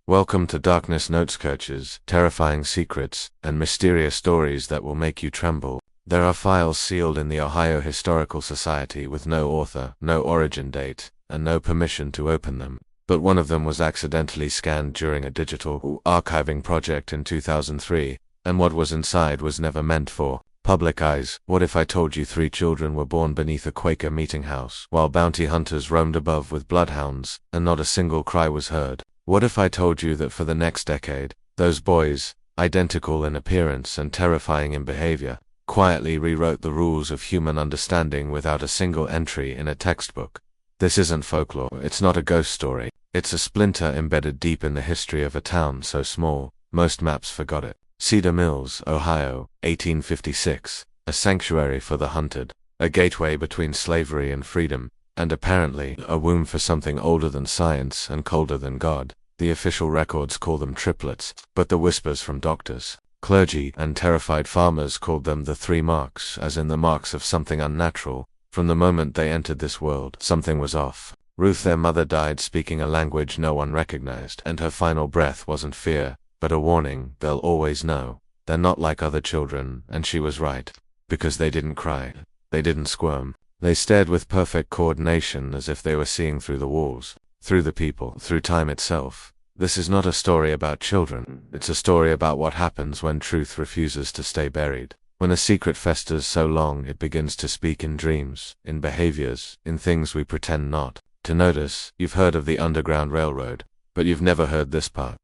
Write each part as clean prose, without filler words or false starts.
Welcome to Darkness Notes Coaches, terrifying secrets, and mysterious stories that will make you tremble. There are files sealed in the Ohio Historical Society with no author, no origin date, and no permission to open them. But one of them was accidentally scanned during a digital archiving project in 2003, and what was inside was never meant for public eyes. What if I told you 3 children were born beneath a Quaker meeting house, while bounty hunters roamed above with bloodhounds, and not a single cry was heard? What if I told you that for the next decade, those boys, identical in appearance and terrifying in behavior, quietly rewrote the rules of human understanding without a single entry in a textbook? This isn't folklore, it's not a ghost story. It's a splinter embedded deep in the history of a town so small, most maps forgot it. Cedar Mills, Ohio, 1856, a sanctuary for the hunted, a gateway between slavery and freedom, and apparently a womb for something older than science and colder than God. The official records call them triplets, but the whispers from doctors, clergy, and terrified farmers called them the 3 marks, as in the marks of something unnatural. From the moment they entered this world, something was off. Ruth, their mother, died speaking a language no one recognized, and her final breath wasn't fear, but a warning. They'll always know. They're not like other children, and she was right. Because they didn't cry. They didn't squirm. They stared with perfect coordination as if they were seeing through the walls, through the people, through time itself. This is not a story about children. It's a story about what happens when truth refuses to stay buried. When a secret festers so long it begins to speak in dreams, in behaviors, in things we pretend not to notice. You've heard of the Underground Railroad, but you've never heard this part.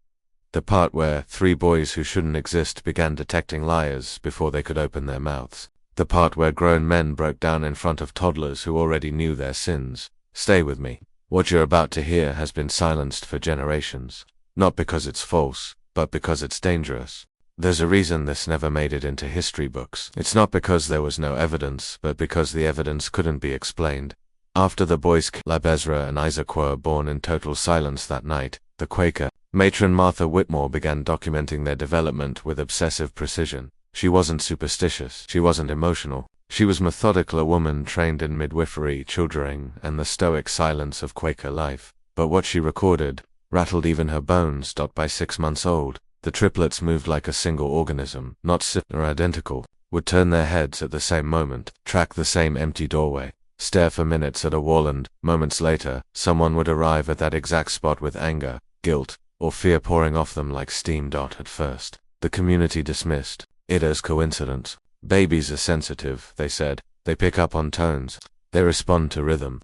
The part where 3 boys who shouldn't exist began detecting liars before they could open their mouths. The part where grown men broke down in front of toddlers who already knew their sins. Stay with me. What you're about to hear has been silenced for generations. Not because it's false, but because it's dangerous. There's a reason this never made it into history books. It's not because there was no evidence, but because the evidence couldn't be explained. After the boys Ezra and Isaac were born in total silence that night, the Quaker matron Martha Whitmore began documenting their development with obsessive precision. She wasn't superstitious, she wasn't emotional. She was methodical, a woman trained in midwifery, childering, and the stoic silence of Quaker life. But what she recorded rattled even her bones. By 6 months old, the triplets moved like a single organism, not similar or identical, would turn their heads at the same moment, track the same empty doorway, stare for minutes at a wall, and, moments later, someone would arrive at that exact spot with anger, guilt, or fear pouring off them like steam. At first, the community dismissed it as coincidence. Babies are sensitive, they said. They pick up on tones. They respond to rhythm.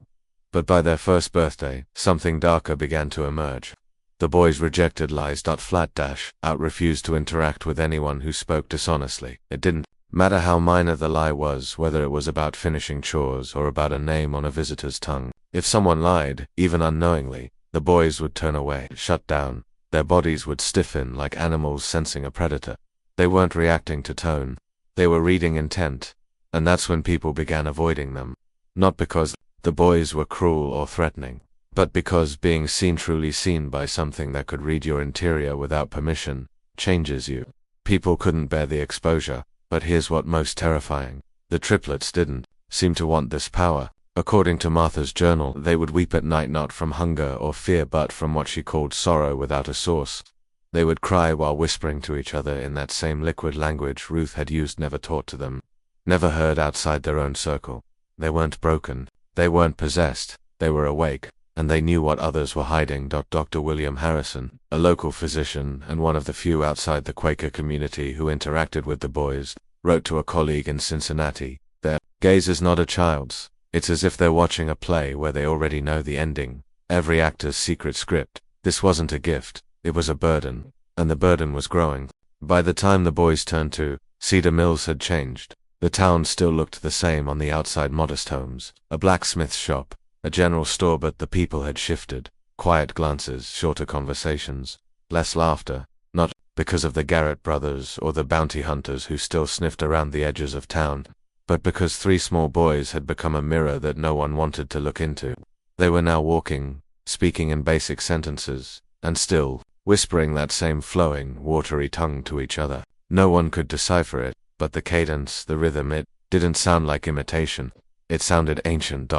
But by their first birthday, something darker began to emerge. The boys rejected lies. Out refused to interact with anyone who spoke dishonestly. It didn't matter how minor the lie was, whether it was about finishing chores or about a name on a visitor's tongue. If someone lied, even unknowingly, the boys would turn away, shut down. Their bodies would stiffen like animals sensing a predator. They weren't reacting to tone. They were reading intent. And that's when people began avoiding them. Not because the boys were cruel or threatening, but because being seen, truly seen by something that could read your interior without permission, changes you. People couldn't bear the exposure, but here's what most terrifying. The triplets didn't seem to want this power. According to Martha's journal, they would weep at night not from hunger or fear but from what she called sorrow without a source. They would cry while whispering to each other in that same liquid language Ruth had used, never taught to them, never heard outside their own circle. They weren't broken. They weren't possessed. They were awake, and they knew what others were hiding. Dr. William Harrison, a local physician and one of the few outside the Quaker community who interacted with the boys, wrote to a colleague in Cincinnati, "Their gaze is not a child's. It's as if they're watching a play where they already know the ending, every actor's secret script. This wasn't a gift, it was a burden, and the burden was growing." By the time the boys turned 2, Cedar Mills had changed. The town still looked the same on the outside: modest homes, a blacksmith shop, a general store, but the people had shifted. Quiet glances, shorter conversations, less laughter, not because of the Garrett brothers or the bounty hunters who still sniffed around the edges of town, but because 3 small boys had become a mirror that no one wanted to look into. They were now walking, speaking in basic sentences, and still whispering that same flowing, watery tongue to each other. No one could decipher it, but the cadence, the rhythm, it didn't sound like imitation. It sounded ancient.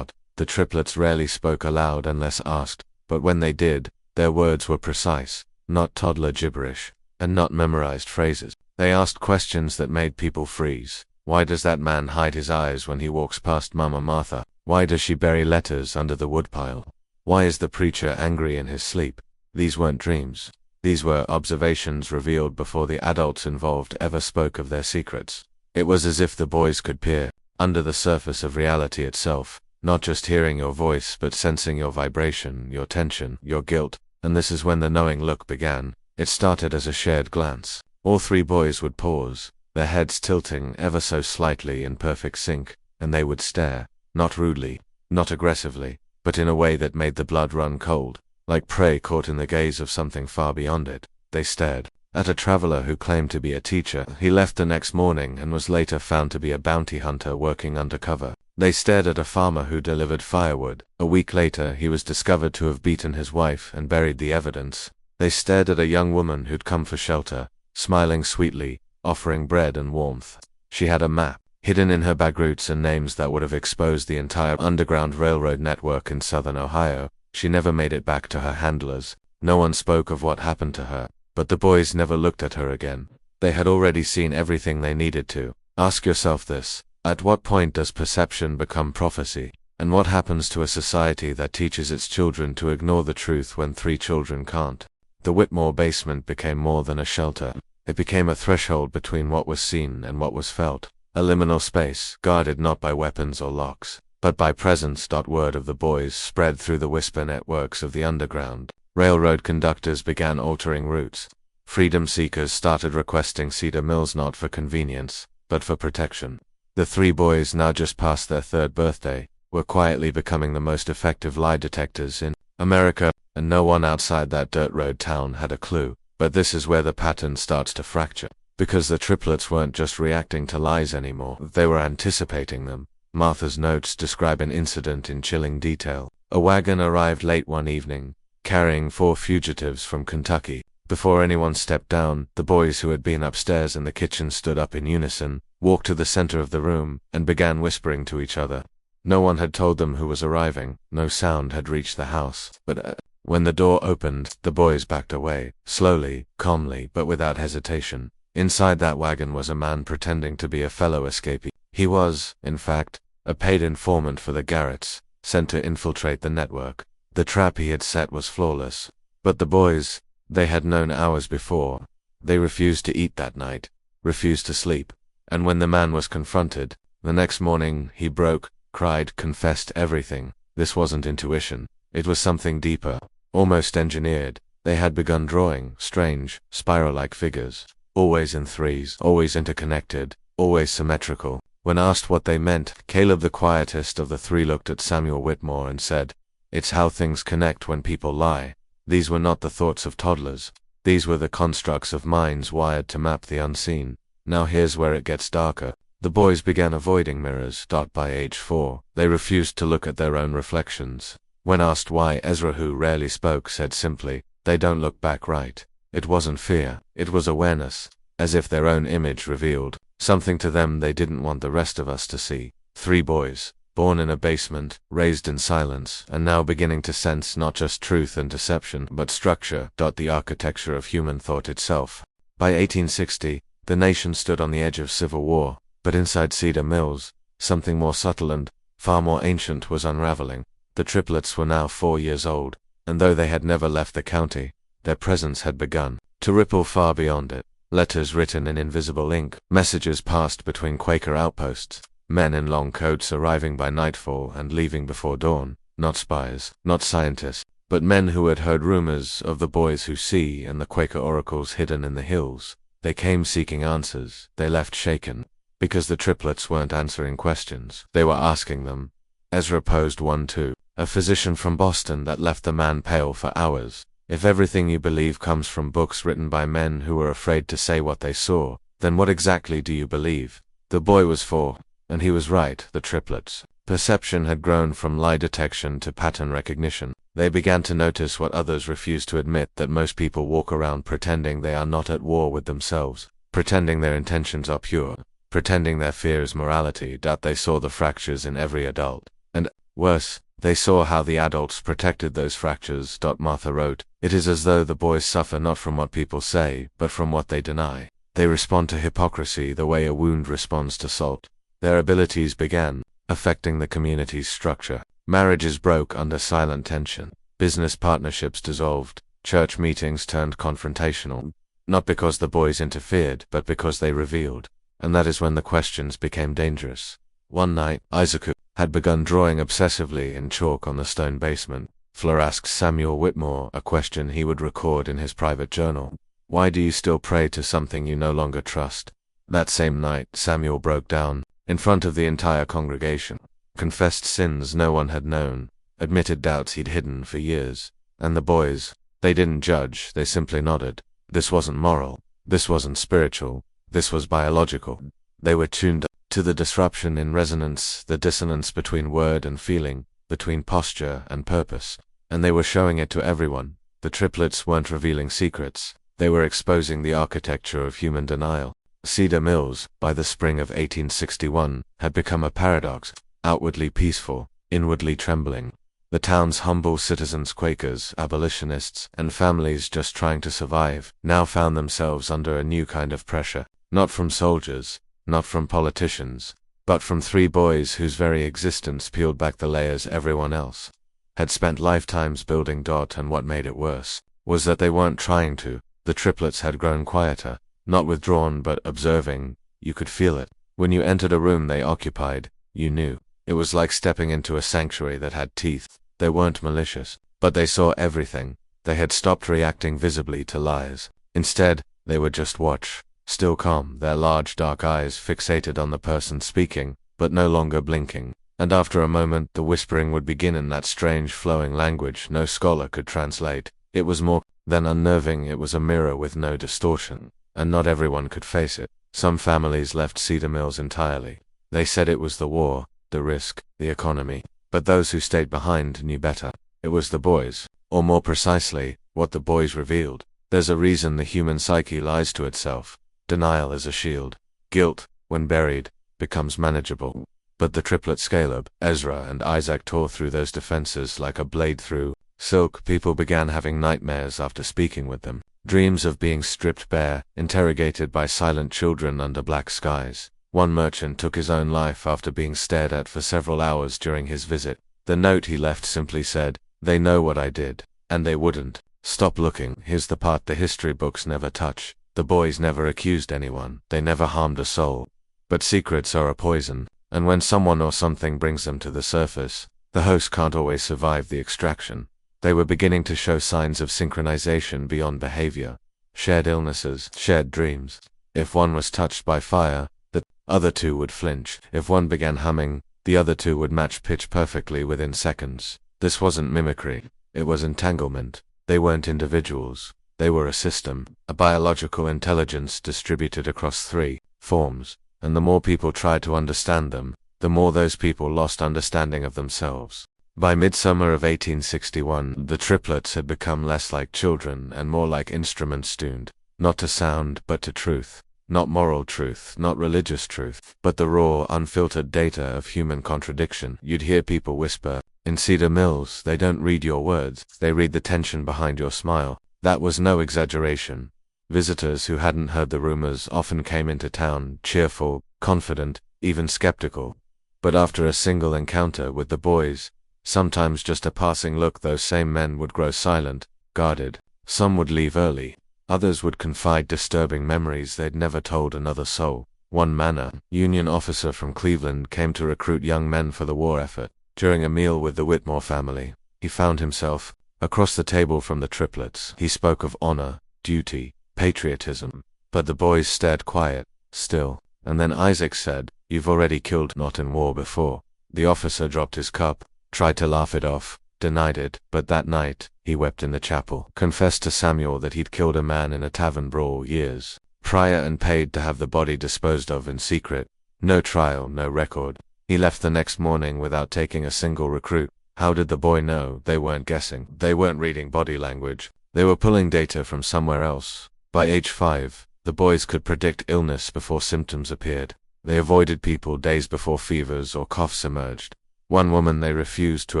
The triplets rarely spoke aloud unless asked, but when they did, their words were precise, not toddler gibberish, and not memorized phrases. They asked questions that made people freeze. Why does that man hide his eyes when he walks past Mama Martha? Why does she bury letters under the woodpile? Why is the preacher angry in his sleep? These weren't dreams. These were observations revealed before the adults involved ever spoke of their secrets. It was as if the boys could peer under the surface of reality itself, not just hearing your voice but sensing your vibration, your tension, your guilt. And this is when the knowing look began. It started as a shared glance. All three boys would pause, their heads tilting ever so slightly in perfect sync, and they would stare, not rudely, not aggressively, but in a way that made the blood run cold. Like prey caught in the gaze of something far beyond it, they stared at a traveler who claimed to be a teacher. He left the next morning and was later found to be a bounty hunter working undercover. They stared at a farmer who delivered firewood. A week later, he was discovered to have beaten his wife and buried the evidence. They stared at a young woman who'd come for shelter, smiling sweetly, offering bread and warmth. She had a map, hidden in her bag, routes and names that would have exposed the entire Underground Railroad network in southern Ohio. She never made it back to her handlers. No one spoke of what happened to her, but the boys never looked at her again. They had already seen everything they needed to. Ask yourself this: at what point does perception become prophecy? And what happens to a society that teaches its children to ignore the truth when 3 children can't? The Whitmore basement became more than a shelter. It became a threshold between what was seen and what was felt. A liminal space, guarded not by weapons or locks, but by presence. Word of the boys spread through the whisper networks of the underground. Railroad conductors began altering routes. Freedom seekers started requesting Cedar Mills not for convenience, but for protection. The 3 boys, now just past their 3rd birthday, were quietly becoming the most effective lie detectors in America, and no one outside that dirt road town had a clue. But this is where the pattern starts to fracture, because the triplets weren't just reacting to lies anymore, they were anticipating them. Martha's notes describe an incident in chilling detail. A wagon arrived late one evening, carrying 4 fugitives from Kentucky. Before anyone stepped down, the boys who had been upstairs in the kitchen stood up in unison, walked to the center of the room, and began whispering to each other. No one had told them who was arriving, no sound had reached the house, but when the door opened, the boys backed away, slowly, calmly, but without hesitation. Inside that wagon was a man pretending to be a fellow escapee. He was, in fact, a paid informant for the Garretts, sent to infiltrate the network. The trap he had set was flawless. But the boys, they had known hours before. They refused to eat that night, refused to sleep. And when the man was confronted, the next morning, he broke, cried, confessed everything. This wasn't intuition. It was something deeper, almost engineered. They had begun drawing strange, spiral-like figures, always in threes, always interconnected, always symmetrical. When asked what they meant, Caleb, the quietest of the 3, looked at Samuel Whitmore and said, "It's how things connect when people lie." These were not the thoughts of toddlers. These were the constructs of minds wired to map the unseen. Now here's where it gets darker. The boys began avoiding mirrors. By age 4, they refused to look at their own reflections. When asked why, Ezra, who rarely spoke, said simply, "They don't look back right." It wasn't fear, it was awareness, as if their own image revealed something to them they didn't want the rest of us to see. 3 boys, born in a basement, raised in silence, and now beginning to sense not just truth and deception, but structure. The architecture of human thought itself. By 1860, the nation stood on the edge of civil war, but inside Cedar Mills, something more subtle and far more ancient was unraveling. The triplets were now 4 years old, and though they had never left the county, their presence had begun to ripple far beyond it. Letters written in invisible ink, messages passed between Quaker outposts, men in long coats arriving by nightfall and leaving before dawn, not spies, not scientists, but men who had heard rumors of the boys who see and the Quaker oracles hidden in the hills. They came seeking answers, they left shaken, because the triplets weren't answering questions, they were asking them. Ezra posed one too, a physician from Boston, that left the man pale for hours. If everything you believe comes from books written by men who were afraid to say what they saw, then what exactly do you believe? The boy was 4, and he was right. The triplets' perception had grown from lie detection to pattern recognition. They began to notice what others refused to admit, that most people walk around pretending they are not at war with themselves, pretending their intentions are pure, pretending their fear is morality. They saw the fractures in every adult. And, worse, they saw how the adults protected those fractures. Martha wrote, It is as though the boys suffer not from what people say, but from what they deny. They respond to hypocrisy the way a wound responds to salt. Their abilities began affecting the community's structure. Marriages broke under silent tension. Business partnerships dissolved. Church meetings turned confrontational. Not because the boys interfered, but because they revealed. And that is when the questions became dangerous. One night, Isaac had begun drawing obsessively in chalk on the stone basement. Fleur asked Samuel Whitmore a question he would record in his private journal. Why do you still pray to something you no longer trust? That same night, Samuel broke down, in front of the entire congregation, confessed sins no one had known, admitted doubts he'd hidden for years. And the boys, they didn't judge, they simply nodded. This wasn't moral, this wasn't spiritual, this was biological. They were tuned to the disruption in resonance, the dissonance between word and feeling, between posture and purpose. And they were showing it to everyone. The triplets weren't revealing secrets, they were exposing the architecture of human denial. Cedar Mills, by the spring of 1861, had become a paradox, outwardly peaceful, inwardly trembling. The town's humble citizens, Quakers, abolitionists, and families just trying to survive, now found themselves under a new kind of pressure, not from soldiers, not from politicians, but from three boys whose very existence peeled back the layers everyone else had spent lifetimes building. And what made it worse was that they weren't trying to. The triplets had grown quieter, not withdrawn but observing. You could feel it. When you entered a room they occupied, you knew. It was like stepping into a sanctuary that had teeth. They weren't malicious, but they saw everything. They had stopped reacting visibly to lies. Instead, they would just watch, still calm, their large dark eyes fixated on the person speaking, but no longer blinking. And after a moment the whispering would begin in that strange flowing language no scholar could translate. It was more than unnerving, it was a mirror with no distortion. And not everyone could face it. Some families left Cedar Mills entirely. They said it was the war, the risk, the economy. But those who stayed behind knew better. It was the boys, or more precisely, what the boys revealed. There's a reason the human psyche lies to itself. Denial is a shield. Guilt, when buried, becomes manageable. But the triplets Caleb, Ezra, and Isaac tore through those defenses like a blade through silk. People began having nightmares after speaking with them. Dreams of being stripped bare, interrogated by silent children under black skies. One merchant took his own life after being stared at for several hours during his visit. The note he left simply said, "They know what I did, and they wouldn't stop looking." Here's the part the history books never touch. The boys never accused anyone. They never harmed a soul. But secrets are a poison, and when someone or something brings them to the surface, the host can't always survive the extraction. They were beginning to show signs of synchronization beyond behavior. Shared illnesses, shared dreams. If one was touched by fire, the other two would flinch. If one began humming, the other two would match pitch perfectly within seconds. This wasn't mimicry. It was entanglement. They weren't individuals. They were a system, a biological intelligence distributed across three forms. And the more people tried to understand them, the more those people lost understanding of themselves. By midsummer of 1861, the triplets had become less like children and more like instruments tuned, not to sound but to truth. Not moral truth, not religious truth, but the raw, unfiltered data of human contradiction. You'd hear people whisper, "In Cedar Mills, they don't read your words, they read the tension behind your smile." That was no exaggeration. Visitors who hadn't heard the rumors often came into town, cheerful, confident, even skeptical. But after a single encounter with the boys, sometimes just a passing look, those same men would grow silent, guarded. Some would leave early. Others would confide disturbing memories they'd never told another soul. One man, Union officer from Cleveland, came to recruit young men for the war effort. During a meal with the Whitmore family, he found himself across the table from the triplets. He spoke of honor, duty, patriotism. But the boys stared quiet, still. And then Isaac said, "You've already killed not in war before." The officer dropped his cup, tried to laugh it off, denied it, but that night, he wept in the chapel, confessed to Samuel that he'd killed a man in a tavern brawl years prior and paid to have the body disposed of in secret. No trial, no record. He left the next morning without taking a single recruit. How did the boy know? They weren't guessing. They weren't reading body language. They were pulling data from somewhere else. By age 5, the boys could predict illness before symptoms appeared. They avoided people days before fevers or coughs emerged. One woman they refused to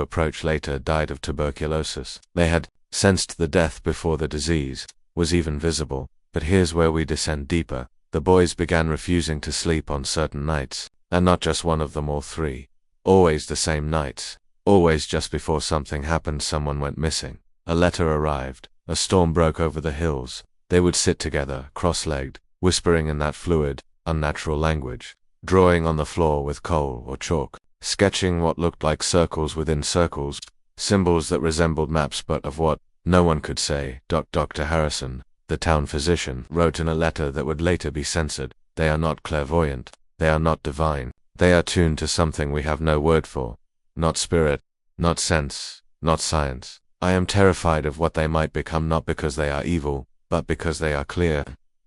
approach later died of tuberculosis. They had sensed the death before the disease, was even visible. But here's where we descend deeper. The boys began refusing to sleep on certain nights, and not just one of them or three. Always the same nights. Always just before something happened, someone went missing. A letter arrived. A storm broke over the hills. They would sit together, cross-legged, whispering in that fluid, unnatural language, drawing on the floor with coal or chalk, sketching what looked like circles within circles, symbols that resembled maps but of what, no one could say. Dr. Harrison, the town physician, wrote in a letter that would later be censored, "They are not clairvoyant, they are not divine, they are tuned to something we have no word for. Not spirit, not sense, not science. I am terrified of what they might become, not because they are evil, but because they are clear."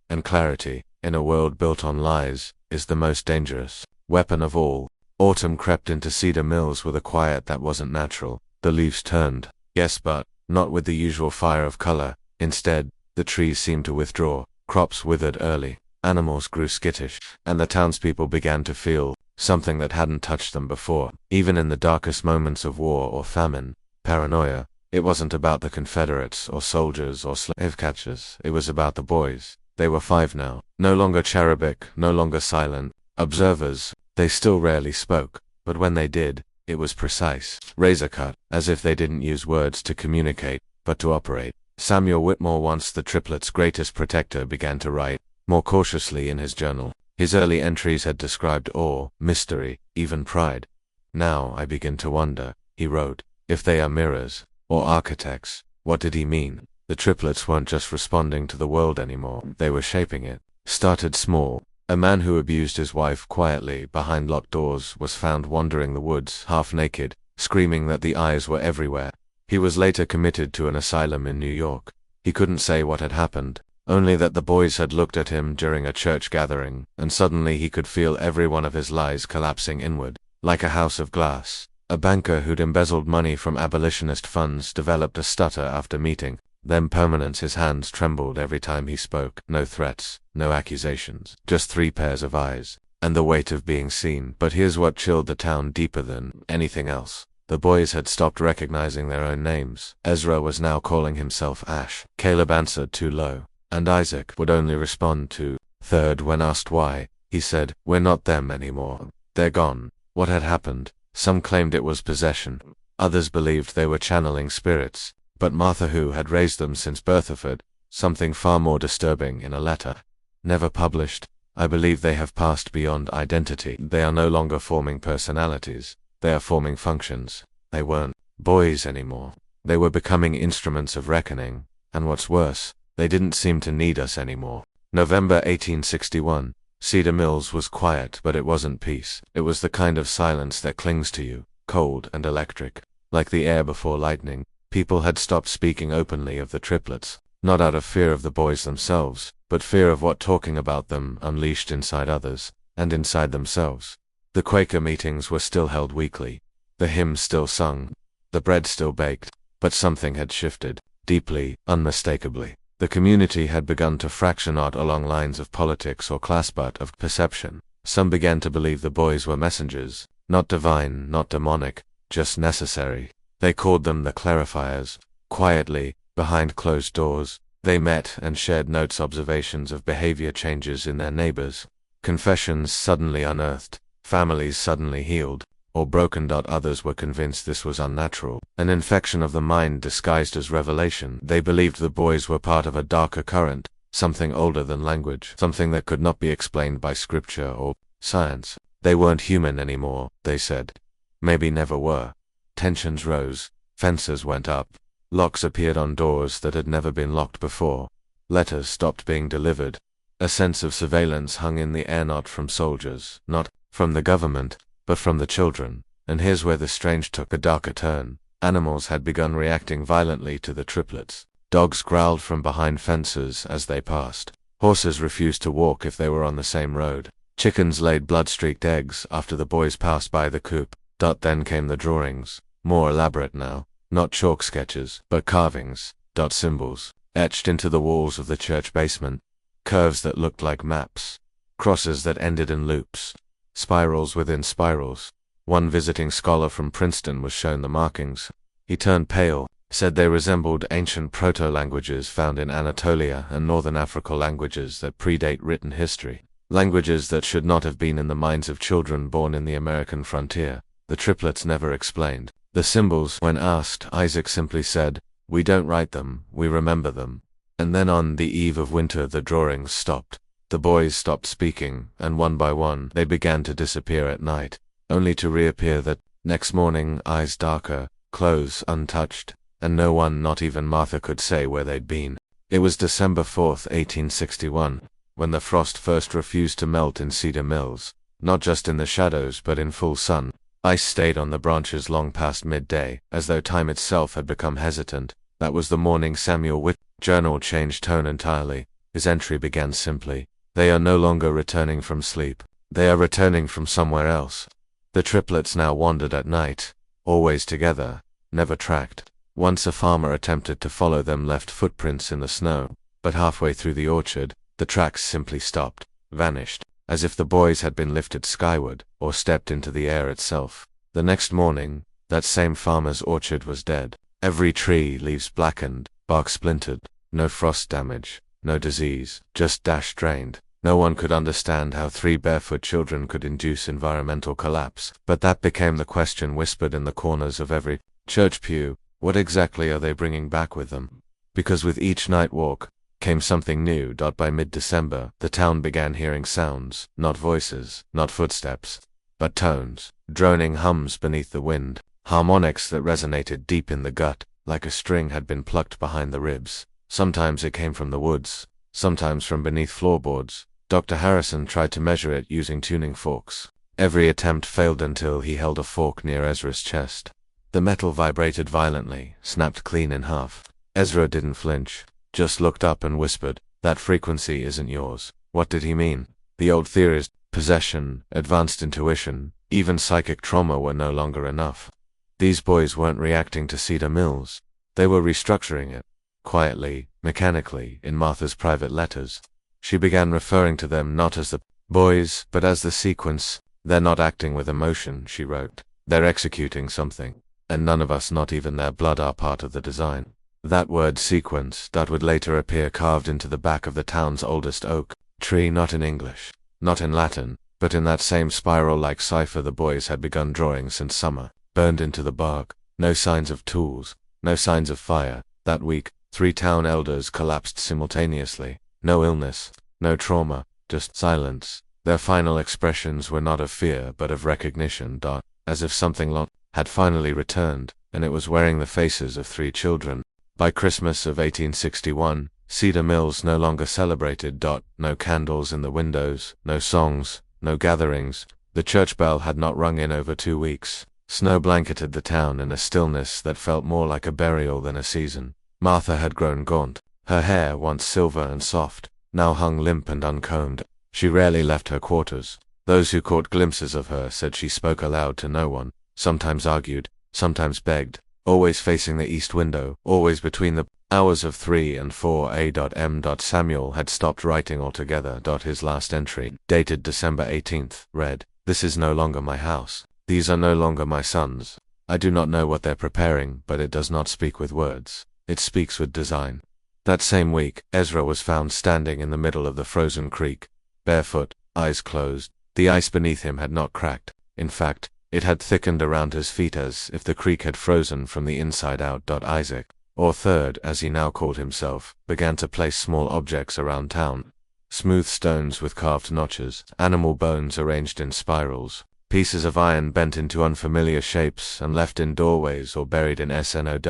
And clarity, in a world built on lies, is the most dangerous weapon of all. Autumn crept into Cedar Mills with a quiet that wasn't natural. The leaves turned, yes, but not with the usual fire of color. Instead, the trees seemed to withdraw, crops withered early, animals grew skittish, and the townspeople began to feel something that hadn't touched them before. Even in the darkest moments of war or famine, paranoia. It wasn't about the Confederates or soldiers or slave catchers. It was about the boys. They were 5 now, no longer cherubic, no longer silent observers. They still rarely spoke, but when they did, it was precise, razor-cut, as if they didn't use words to communicate, but to operate. Samuel Whitmore, once the triplets' greatest protector, began to write more cautiously in his journal. His early entries had described awe, mystery, even pride. "Now I begin to wonder," he wrote, "if they are mirrors or architects." What did he mean? The triplets weren't just responding to the world anymore, they were shaping it. Started small. A man who abused his wife quietly behind locked doors was found wandering the woods, half naked, screaming that the eyes were everywhere. He was later committed to an asylum in New York. He couldn't say what had happened, only that the boys had looked at him during a church gathering, and suddenly he could feel every one of his lies collapsing inward, like a house of glass. A banker who'd embezzled money from abolitionist funds developed a stutter after meeting. Then permanence. His hands trembled every time he spoke. No threats, no accusations, just 3 pairs of eyes, and the weight of being seen. But here's what chilled the town deeper than anything else. The boys had stopped recognizing their own names. Ezra was now calling himself Ash. Caleb answered too low, and Isaac would only respond to third when asked why. He said, "We're not them anymore. They're gone." What had happened? Some claimed it was possession. Others believed they were channeling spirits. But Martha, who had raised them since birthhood, something far more disturbing in a letter, never published. "I believe they have passed beyond identity. They are no longer forming personalities. They are forming functions. They weren't boys anymore. They were becoming instruments of reckoning. And what's worse, they didn't seem to need us anymore." November 1861. Cedar Mills was quiet, but it wasn't peace. It was the kind of silence that clings to you, cold and electric, like the air before lightning. People had stopped speaking openly of the triplets, not out of fear of the boys themselves, but fear of what talking about them unleashed inside others, and inside themselves. The Quaker meetings were still held weekly, the hymns still sung, the bread still baked, but something had shifted, deeply, unmistakably. The community had begun to fracture, not along lines of politics or class but of perception. Some began to believe the boys were messengers, not divine, not demonic, just necessary. They called them the clarifiers. Quietly, behind closed doors, they met and shared notes, observations of behavior changes in their neighbors, confessions suddenly unearthed, families suddenly healed, or broken. Others were convinced this was unnatural, an infection of the mind disguised as revelation. They believed the boys were part of a darker current, something older than language, something that could not be explained by scripture or science. They weren't human anymore, they said. Maybe never were. Tensions rose, fences went up, locks appeared on doors that had never been locked before. Letters stopped being delivered. A sense of surveillance hung in the air, not from soldiers, not from the government, but from the children. And here's where the strange took a darker turn. Animals had begun reacting violently to the triplets. Dogs growled from behind fences as they passed. Horses refused to walk if they were on the same road. Chickens laid blood-streaked eggs after the boys passed by the coop. Then came the drawings, more elaborate now, not chalk sketches, but carvings, symbols, etched into the walls of the church basement, curves that looked like maps, crosses that ended in loops, spirals within spirals. One visiting scholar from Princeton was shown the markings. He turned pale, said they resembled ancient proto-languages found in Anatolia and northern Africa, languages that predate written history, languages that should not have been in the minds of children born in the American frontier. The triplets never explained the symbols. When asked, Isaac simply said, "We don't write them, we remember them." And then on the eve of winter the drawings stopped. The boys stopped speaking, and one by one they began to disappear at night, only to reappear that next morning, eyes darker, clothes untouched, and no one, not even Martha, could say where they'd been. It was December 4th, 1861, when the frost first refused to melt in Cedar Mills, not just in the shadows but in full sun. Ice stayed on the branches long past midday, as though time itself had become hesitant. That was the morning Samuel Whit's journal changed tone entirely. His entry began simply, "They are no longer returning from sleep. They are returning from somewhere else." The triplets now wandered at night, always together, never tracked. Once a farmer attempted to follow them, left footprints in the snow, but halfway through the orchard, the tracks simply stopped, vanished, as if the boys had been lifted skyward, or stepped into the air itself. The next morning, that same farmer's orchard was dead. Every tree, leaves blackened, bark splintered, no frost damage, no disease, just drained. No one could understand how 3 barefoot children could induce environmental collapse, but that became the question whispered in the corners of every church pew. What exactly are they bringing back with them? Because with each night walk came something new. By mid-December, the town began hearing sounds, not voices, not footsteps, but tones, droning hums beneath the wind, harmonics that resonated deep in the gut, like a string had been plucked behind the ribs. Sometimes it came from the woods, sometimes from beneath floorboards. Dr. Harrison tried to measure it using tuning forks. Every attempt failed until he held a fork near Ezra's chest. The metal vibrated violently, snapped clean in half. Ezra didn't flinch, just looked up and whispered, "That frequency isn't yours." What did he mean? The old theories, possession, advanced intuition, even psychic trauma were no longer enough. These boys weren't reacting to Cedar Mills. They were restructuring it. Quietly, mechanically, in Martha's private letters, she began referring to them not as the boys, but as the sequence. "They're not acting with emotion," she wrote. "They're executing something. And none of us, not even their blood, are part of the design." That word sequence, that would later appear carved into the back of the town's oldest oak tree, not in English, not in Latin, but in that same spiral-like cipher the boys had begun drawing since summer, burned into the bark. No signs of tools, no signs of fire. That week, 3 town elders collapsed simultaneously. No illness, no trauma, just silence. Their final expressions were not of fear but of recognition. As if something long had finally returned, and it was wearing the faces of 3 children. By Christmas of 1861, Cedar Mills no longer celebrated. No candles in the windows, no songs, no gatherings. The church bell had not rung in over 2 weeks. Snow blanketed the town in a stillness that felt more like a burial than a season. Martha had grown gaunt. Her hair, once silver and soft, now hung limp and uncombed. She rarely left her quarters. Those who caught glimpses of her said she spoke aloud to no one, sometimes argued, sometimes begged, always facing the east window, always between the hours of 3 and 4 a.m. Samuel had stopped writing altogether. His last entry, dated December 18th, read, "This is no longer my house. These are no longer my sons. I do not know what they're preparing, but it does not speak with words. It speaks with design." That same week, Ezra was found standing in the middle of the frozen creek, barefoot, eyes closed. The ice beneath him had not cracked. In fact, it had thickened around his feet as if the creek had frozen from the inside out. Isaac, or Third as he now called himself, began to place small objects around town. Smooth stones with carved notches, animal bones arranged in spirals, pieces of iron bent into unfamiliar shapes and left in doorways or buried in snowbanks.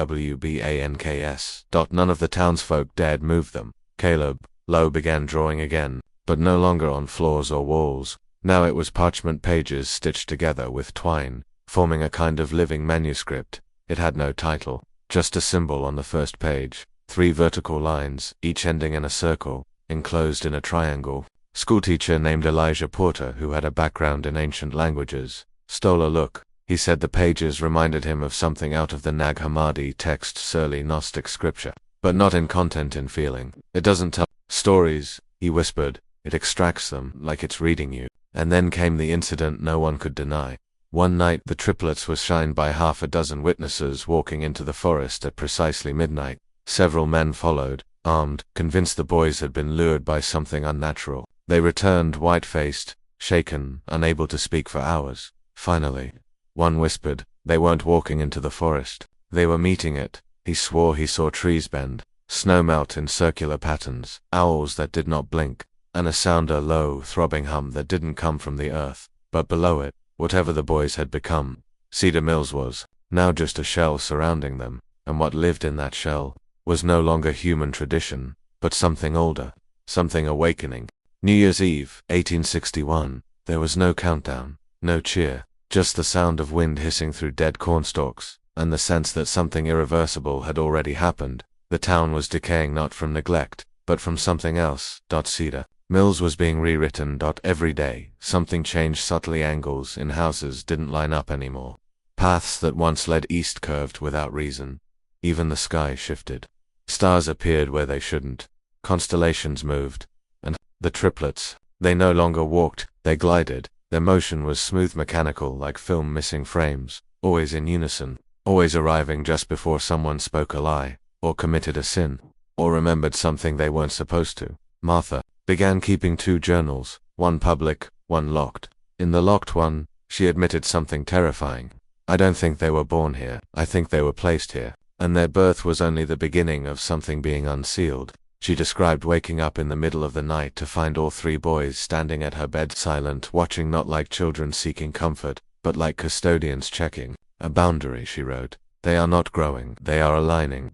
None of the townsfolk dared move them. Caleb, Lowe began drawing again, but no longer on floors or walls. Now it was parchment pages stitched together with twine, forming a kind of living manuscript. It had no title, just a symbol on the first page, 3 vertical lines, each ending in a circle, enclosed in a triangle. Schoolteacher named Elijah Porter, who had a background in ancient languages, stole a look. He said the pages reminded him of something out of the Nag Hammadi text, surly Gnostic scripture, but not in content, in feeling. "It doesn't tell stories," he whispered. "It extracts them, like it's reading you." And then came the incident no one could deny. One night the Triplets was shined by half a dozen witnesses walking into the forest at precisely midnight. Several men followed, armed, convinced the boys had been lured by something unnatural. They returned white-faced, shaken, unable to speak for hours. Finally, one whispered, they weren't walking into the forest. They were meeting it. He swore he saw trees bend, snow melt in circular patterns, owls that did not blink, and a low, throbbing hum that didn't come from the earth, but below it, whatever the boys had become, Cedar Mills was now just a shell surrounding them, and what lived in that shell was no longer human tradition, but something older, something awakening. New Year's Eve, 1861. There was no countdown, no cheer, just the sound of wind hissing through dead cornstalks, and the sense that something irreversible had already happened. The town was decaying not from neglect, but from something else. Cedar Mills was being rewritten. Every day, something changed subtly. Angles in houses didn't line up anymore. Paths that once led east curved without reason. Even the sky shifted. Stars appeared where they shouldn't. Constellations moved. And the Triplets, they no longer walked, they glided. Their motion was smooth, mechanical, like film missing frames, always in unison, always arriving just before someone spoke a lie, or committed a sin, or remembered something they weren't supposed to. Martha began keeping 2 journals, one public, one locked. In the locked one, she admitted something terrifying. I don't think they were born here, I think they were placed here, and their birth was only the beginning of something being unsealed. She described waking up in the middle of the night to find all 3 boys standing at her bed, silent, watching, not like children seeking comfort, but like custodians checking a boundary. She wrote, "They are not growing, they are aligning."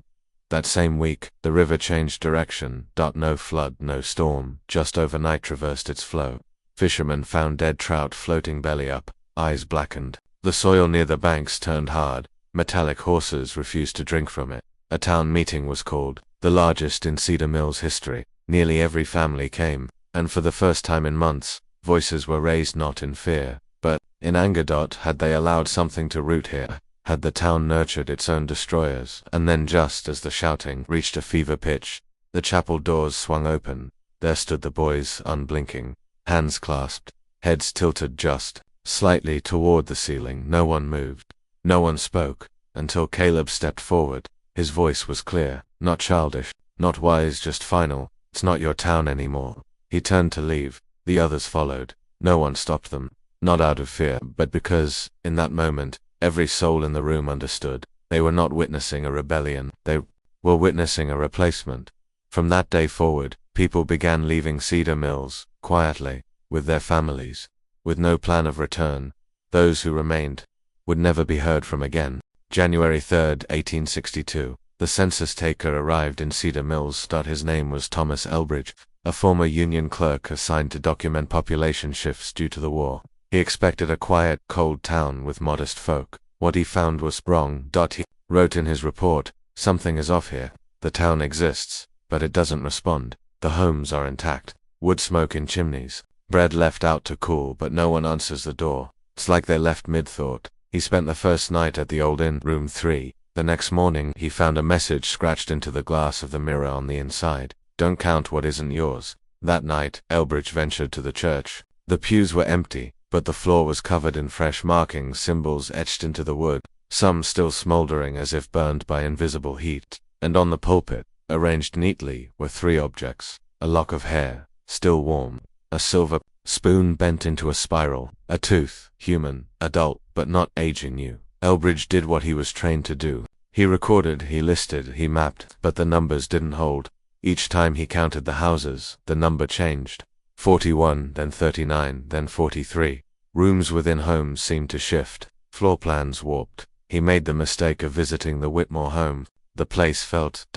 That same week, the river changed direction. No flood, no storm, just overnight traversed its flow. Fishermen found dead trout floating belly up, eyes blackened. The soil near the banks turned hard. Metallic horses refused to drink from it. A town meeting was called, the largest in Cedar Mills history. Nearly every family came, and for the first time in months, voices were raised not in fear, but in anger. Had they allowed something to root here? Had the town nurtured its own destroyers? And then, just as the shouting reached a fever pitch, the chapel doors swung open. There stood the boys, unblinking, hands clasped, heads tilted just slightly toward the ceiling. No one moved, no one spoke, until Caleb stepped forward. His voice was clear, not childish, not wise, just final. "It's not your town anymore." He turned to leave. The others followed. No one stopped them, not out of fear, but because, in that moment, every soul in the room understood. They were not witnessing a rebellion, they were witnessing a replacement. From that day forward, people began leaving Cedar Mills, quietly, with their families, with no plan of return. Those who remained would never be heard from again. January 3, 1862, the census taker arrived in Cedar Mills. His name was Thomas Elbridge, a former Union clerk assigned to document population shifts due to the war. He expected a quiet, cold town with modest folk. What he found was wrong. He wrote in his report, "Something is off here. The town exists, but it doesn't respond. The homes are intact. Wood smoke in chimneys. Bread left out to cool, but no one answers the door. It's like they left mid-thought." He spent the first night at the old inn, room 3. The next morning, he found a message scratched into the glass of the mirror on the inside. "Don't count what isn't yours." That night, Elbridge ventured to the church. The pews were empty, but the floor was covered in fresh markings, symbols etched into the wood, some still smoldering as if burned by invisible heat. And on the pulpit, arranged neatly, were 3 objects: a lock of hair, still warm, a silver spoon bent into a spiral, a tooth, human, adult, but not aging new. Elbridge did what he was trained to do. He recorded, he listed, he mapped, but the numbers didn't hold. Each time he counted the houses, the number changed. 41, then 39, then 43. Rooms within homes seemed to shift, floor plans warped. He made the mistake of visiting the Whitmore home. The place felt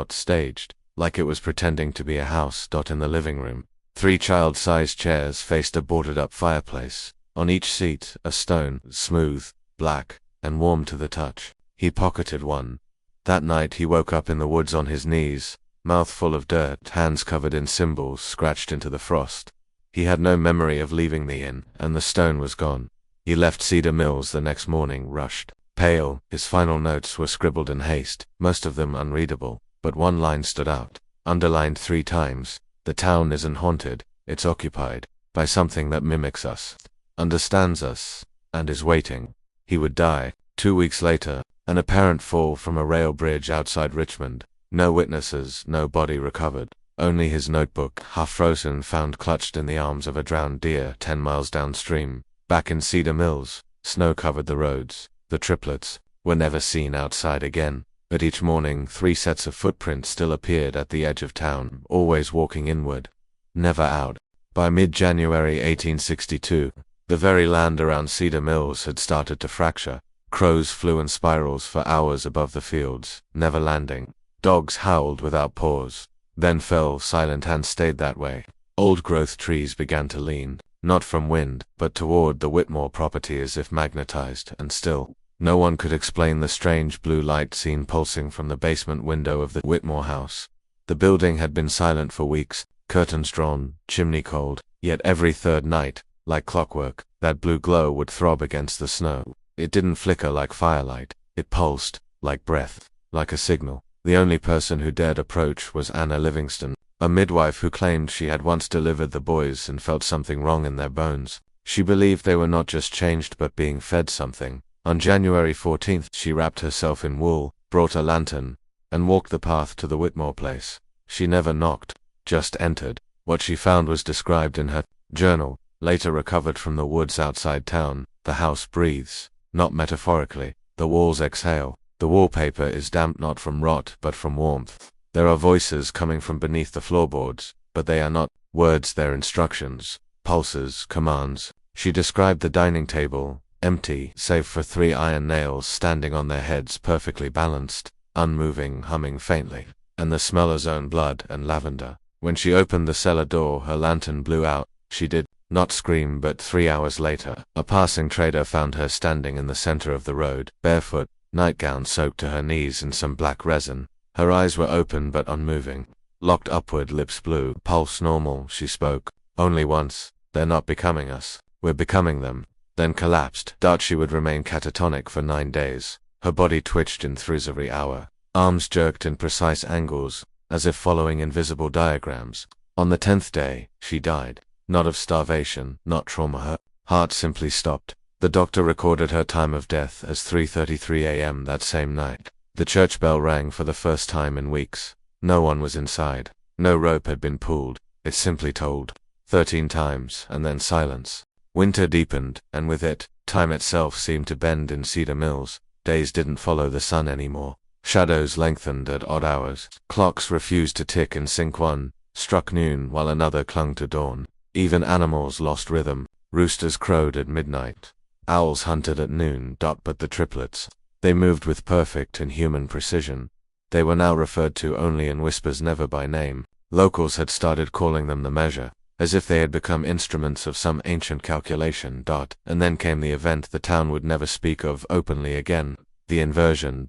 staged, like it was pretending to be a house. In the living room, 3 child-sized chairs faced a boarded-up fireplace. On each seat, a stone, smooth, black, and warm to the touch. He pocketed one. That night he woke up in the woods on his knees, mouth full of dirt, hands covered in symbols scratched into the frost. He had no memory of leaving the inn, and the stone was gone. He left Cedar Mills the next morning, rushed, pale. His final notes were scribbled in haste, most of them unreadable, but one line stood out, underlined 3 times. "The town isn't haunted, it's occupied by something that mimics us, understands us, and is waiting. He would die. 2 weeks later, an apparent fall from a rail bridge outside Richmond. No witnesses, no body recovered. Only his notebook, half frozen, found clutched in the arms of a drowned deer 10 miles downstream. Back in Cedar Mills, snow covered the roads. The triplets were never seen outside again, but each morning 3 sets of footprints still appeared at the edge of town, always walking inward, never out. By mid-January 1862, the very land around Cedar Mills had started to fracture. Crows flew in spirals for hours above the fields, never landing. Dogs howled without pause, then fell silent and stayed that way. Old-growth trees began to lean, not from wind, but toward the Whitmore property as if magnetized, and still, no one could explain the strange blue light seen pulsing from the basement window of the Whitmore house. The building had been silent for weeks, curtains drawn, chimney cold, yet every third night, like clockwork, that blue glow would throb against the snow. It didn't flicker like firelight, it pulsed, like breath, like a signal. The only person who dared approach was Anna Livingston, a midwife who claimed she had once delivered the boys and felt something wrong in their bones. She believed they were not just changed but being fed something. On January 14th, she wrapped herself in wool, brought a lantern, and walked the path to the Whitmore place. She never knocked, just entered. What she found was described in her journal, later recovered from the woods outside town. The house breathes, not metaphorically. The walls exhale. The wallpaper is damp not from rot but from warmth. There are voices coming from beneath the floorboards, but they are not words, they're instructions, pulses, commands. She described the dining table, empty, save for 3 iron nails standing on their heads, perfectly balanced, unmoving, humming faintly, and the smell of own blood and lavender. When she opened the cellar door, her lantern blew out. She did not scream, but 3 hours later, a passing trader found her standing in the center of the road, barefoot, nightgown soaked to her knees in some black resin. Her eyes were open but unmoving, locked upward, lips blue, pulse normal. She spoke only once. "They're not becoming us. We're becoming them." Then collapsed. She would remain catatonic for 9 days. Her body twitched in throughs every hour. Arms jerked in precise angles, as if following invisible diagrams. On the 10th day, she died. Not of starvation, not trauma. Her heart simply stopped. The doctor recorded her time of death as 3:33 a.m. that same night. The church bell rang for the first time in weeks. No one was inside. No rope had been pulled. It simply tolled 13 times, and then silence. Winter deepened, and with it, time itself seemed to bend in Cedar Mills. Days didn't follow the sun anymore. Shadows lengthened at odd hours. Clocks refused to tick and sync. One struck noon while another clung to dawn. Even animals lost rhythm. Roosters crowed at midnight. Owls hunted at noon. But the triplets, they moved with perfect and human precision. They were now referred to only in whispers, never by name. Locals had started calling them the measure, as if they had become instruments of some ancient calculation. And then came the event the town would never speak of openly again, the inversion.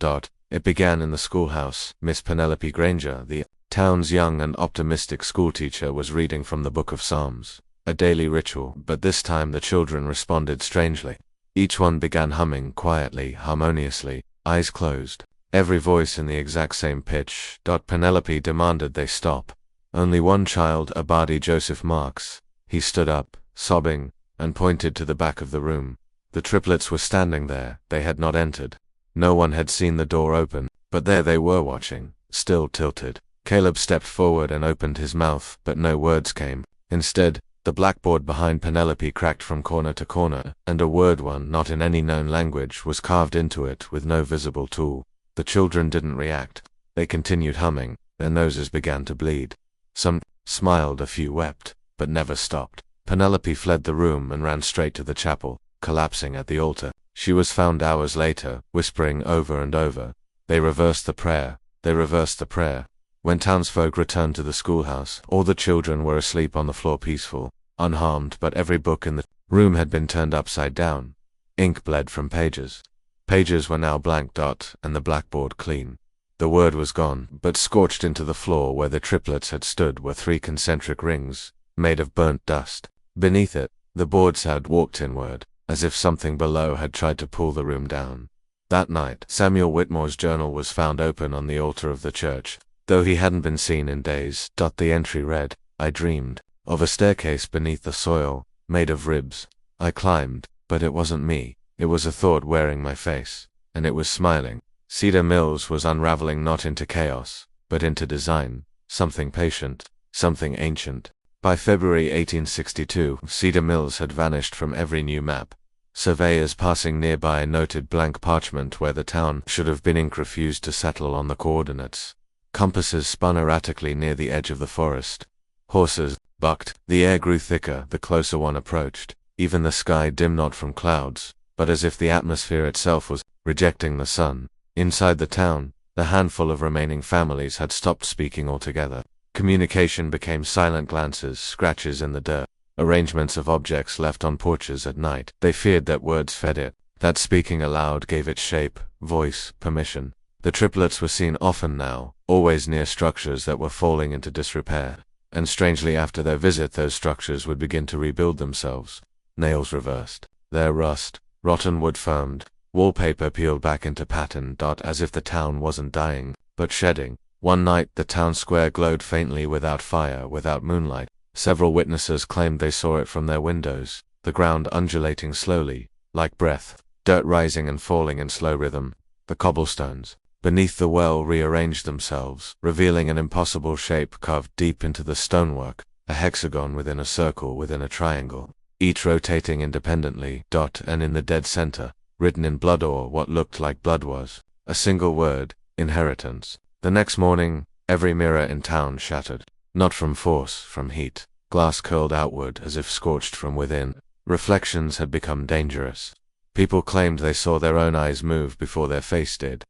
It began in the schoolhouse. Miss Penelope Granger, the town's young and optimistic schoolteacher, was reading from the Book of Psalms, a daily ritual, but this time the children responded strangely. Each one began humming quietly, harmoniously, eyes closed, every voice in the exact same pitch. Penelope demanded they stop. Only one child, Abadi Joseph Marks. He stood up, sobbing, and pointed to the back of the room. The triplets were standing there. They had not entered. No one had seen the door open, but there they were watching, still tilted. Caleb stepped forward and opened his mouth, but no words came. Instead, the blackboard behind Penelope cracked from corner to corner, and a word, one not in any known language, was carved into it with no visible tool. The children didn't react. They continued humming. Their noses began to bleed. Some smiled, a few wept, but never stopped. Penelope fled the room and ran straight to the chapel, collapsing at the altar. She was found hours later, whispering over and over, "They reversed the prayer. They reversed the prayer." When townsfolk returned to the schoolhouse, all the children were asleep on the floor, peaceful, unharmed, but every book in the room had been turned upside down. Ink bled from pages. Pages were now blank. And the blackboard clean. The word was gone, but scorched into the floor where the triplets had stood were 3 concentric rings, made of burnt dust. Beneath it, the boards had walked inward, as if something below had tried to pull the room down. That night, Samuel Whitmore's journal was found open on the altar of the church, though he hadn't been seen in days. The entry read, "I dreamed of a staircase beneath the soil, made of ribs. I climbed, but it wasn't me. It was a thought wearing my face, and it was smiling. Cedar Mills was unraveling not into chaos, but into design, something patient, something ancient. By February 1862, Cedar Mills had vanished from every new map. Surveyors passing nearby noted blank parchment where the town should have been, ink refused to settle on the coordinates. Compasses spun erratically near the edge of the forest. Horses bucked. The air grew thicker the closer one approached. Even the sky dimmed not from clouds, but as if the atmosphere itself was rejecting the sun. Inside the town, the handful of remaining families had stopped speaking altogether. Communication became silent glances, scratches in the dirt, arrangements of objects left on porches at night. They feared that words fed it, that speaking aloud gave it shape, voice, permission. The triplets were seen often now, always near structures that were falling into disrepair. And strangely, after their visit, those structures would begin to rebuild themselves. Nails reversed, their rust, rotten wood firmed, wallpaper peeled back into pattern. As if the town wasn't dying, but shedding. One night the town square glowed faintly, without fire, without moonlight. Several witnesses claimed they saw it from their windows, the ground undulating slowly, like breath, dirt rising and falling in slow rhythm. The cobblestones beneath the well rearranged themselves, revealing an impossible shape carved deep into the stonework, a hexagon within a circle within a triangle, each rotating independently. And in the dead center, written in blood, or what looked like blood, was a single word: inheritance. The next morning, every mirror in town shattered. Not from force, from heat. Glass curled outward as if scorched from within. Reflections had become dangerous. People claimed they saw their own eyes move before their face did.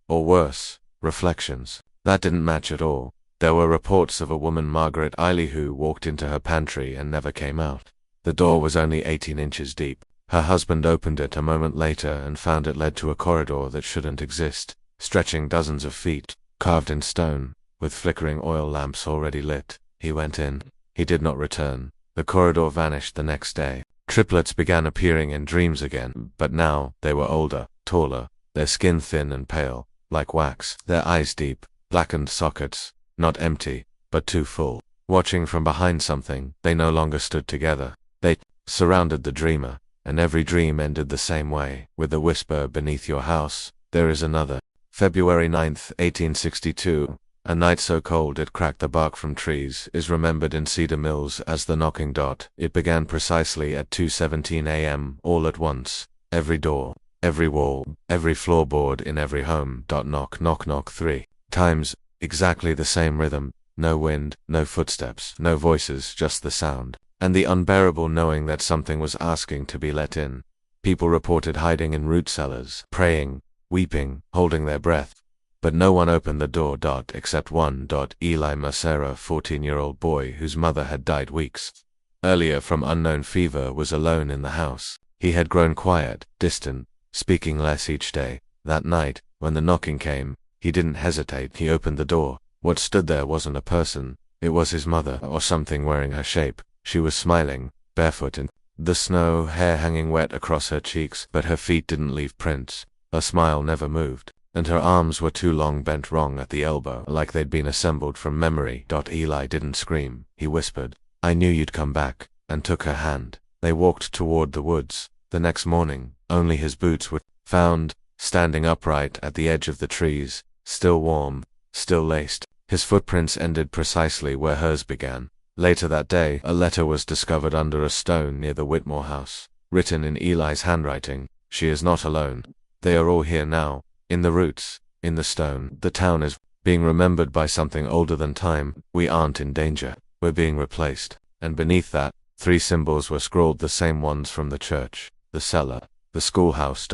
Or worse, reflections. That didn't match at all. There were reports of a woman, Margaret Eiley, who walked into her pantry and never came out. The door was only 18 inches deep. Her husband opened it a moment later and found it led to a corridor that shouldn't exist, stretching dozens of feet, carved in stone, with flickering oil lamps already lit. He went in. He did not return. The corridor vanished the next day. Triplets began appearing in dreams again, but now they were older, taller, their skin thin and pale, like wax, their eyes deep, blackened sockets, not empty, but too full. Watching from behind something, they no longer stood together. They surrounded the dreamer, and every dream ended the same way, with the whisper beneath your house, there is another. February 9th, 1862. A night so cold it cracked the bark from trees is remembered in Cedar Mills as the knocking. It began precisely at 2:17 a.m. all at once. Every door, every wall, every floorboard in every home. Knock, knock, knock 3 times, exactly the same rhythm. No wind, no footsteps, no voices, just the sound, and the unbearable knowing that something was asking to be let in. People reported hiding in root cellars, praying, weeping, holding their breath. But no one opened the door. Except one. Eli Mercera, 14-year-old boy whose mother had died weeks earlier from unknown fever, was alone in the house. He had grown quiet, distant, speaking less each day. That night, when the knocking came, he didn't hesitate. He opened the door. What stood there wasn't a person. It was his mother, or something wearing her shape. She was smiling, barefoot in the snow, hair hanging wet across her cheeks, but her feet didn't leave prints. Her smile never moved, and her arms were too long, bent wrong at the elbow, like they'd been assembled from memory. Eli didn't scream. He whispered, "I knew you'd come back," and took her hand. They walked toward the woods. The next morning, only his boots were found, standing upright at the edge of the trees, still warm, still laced. His footprints ended precisely where hers began. Later that day, a letter was discovered under a stone near the Whitmore house, written in Eli's handwriting. "She is not alone. They are all here now. In the roots, in the stone. The town is being remembered by something older than time. We aren't in danger. We're being replaced." And beneath that, 3 symbols were scrawled, the same ones from the church, the cellar, the schoolhouse.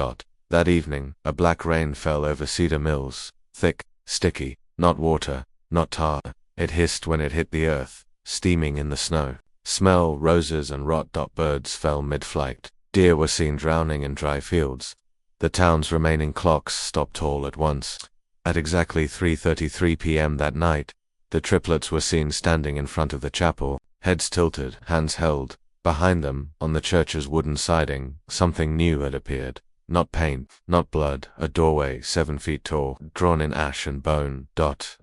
That evening, a black rain fell over Cedar Mills, thick, sticky, not water, not tar. It hissed when it hit the earth, steaming in the snow. Smell roses and rot. Birds fell mid-flight. Deer were seen drowning in dry fields. The town's remaining clocks stopped all at once. At exactly 3:33 p.m. that night, the triplets were seen standing in front of the chapel, heads tilted, hands held. Behind them, on the church's wooden siding, something new had appeared. Not paint, not blood, a doorway 7 feet tall, drawn in ash and bone.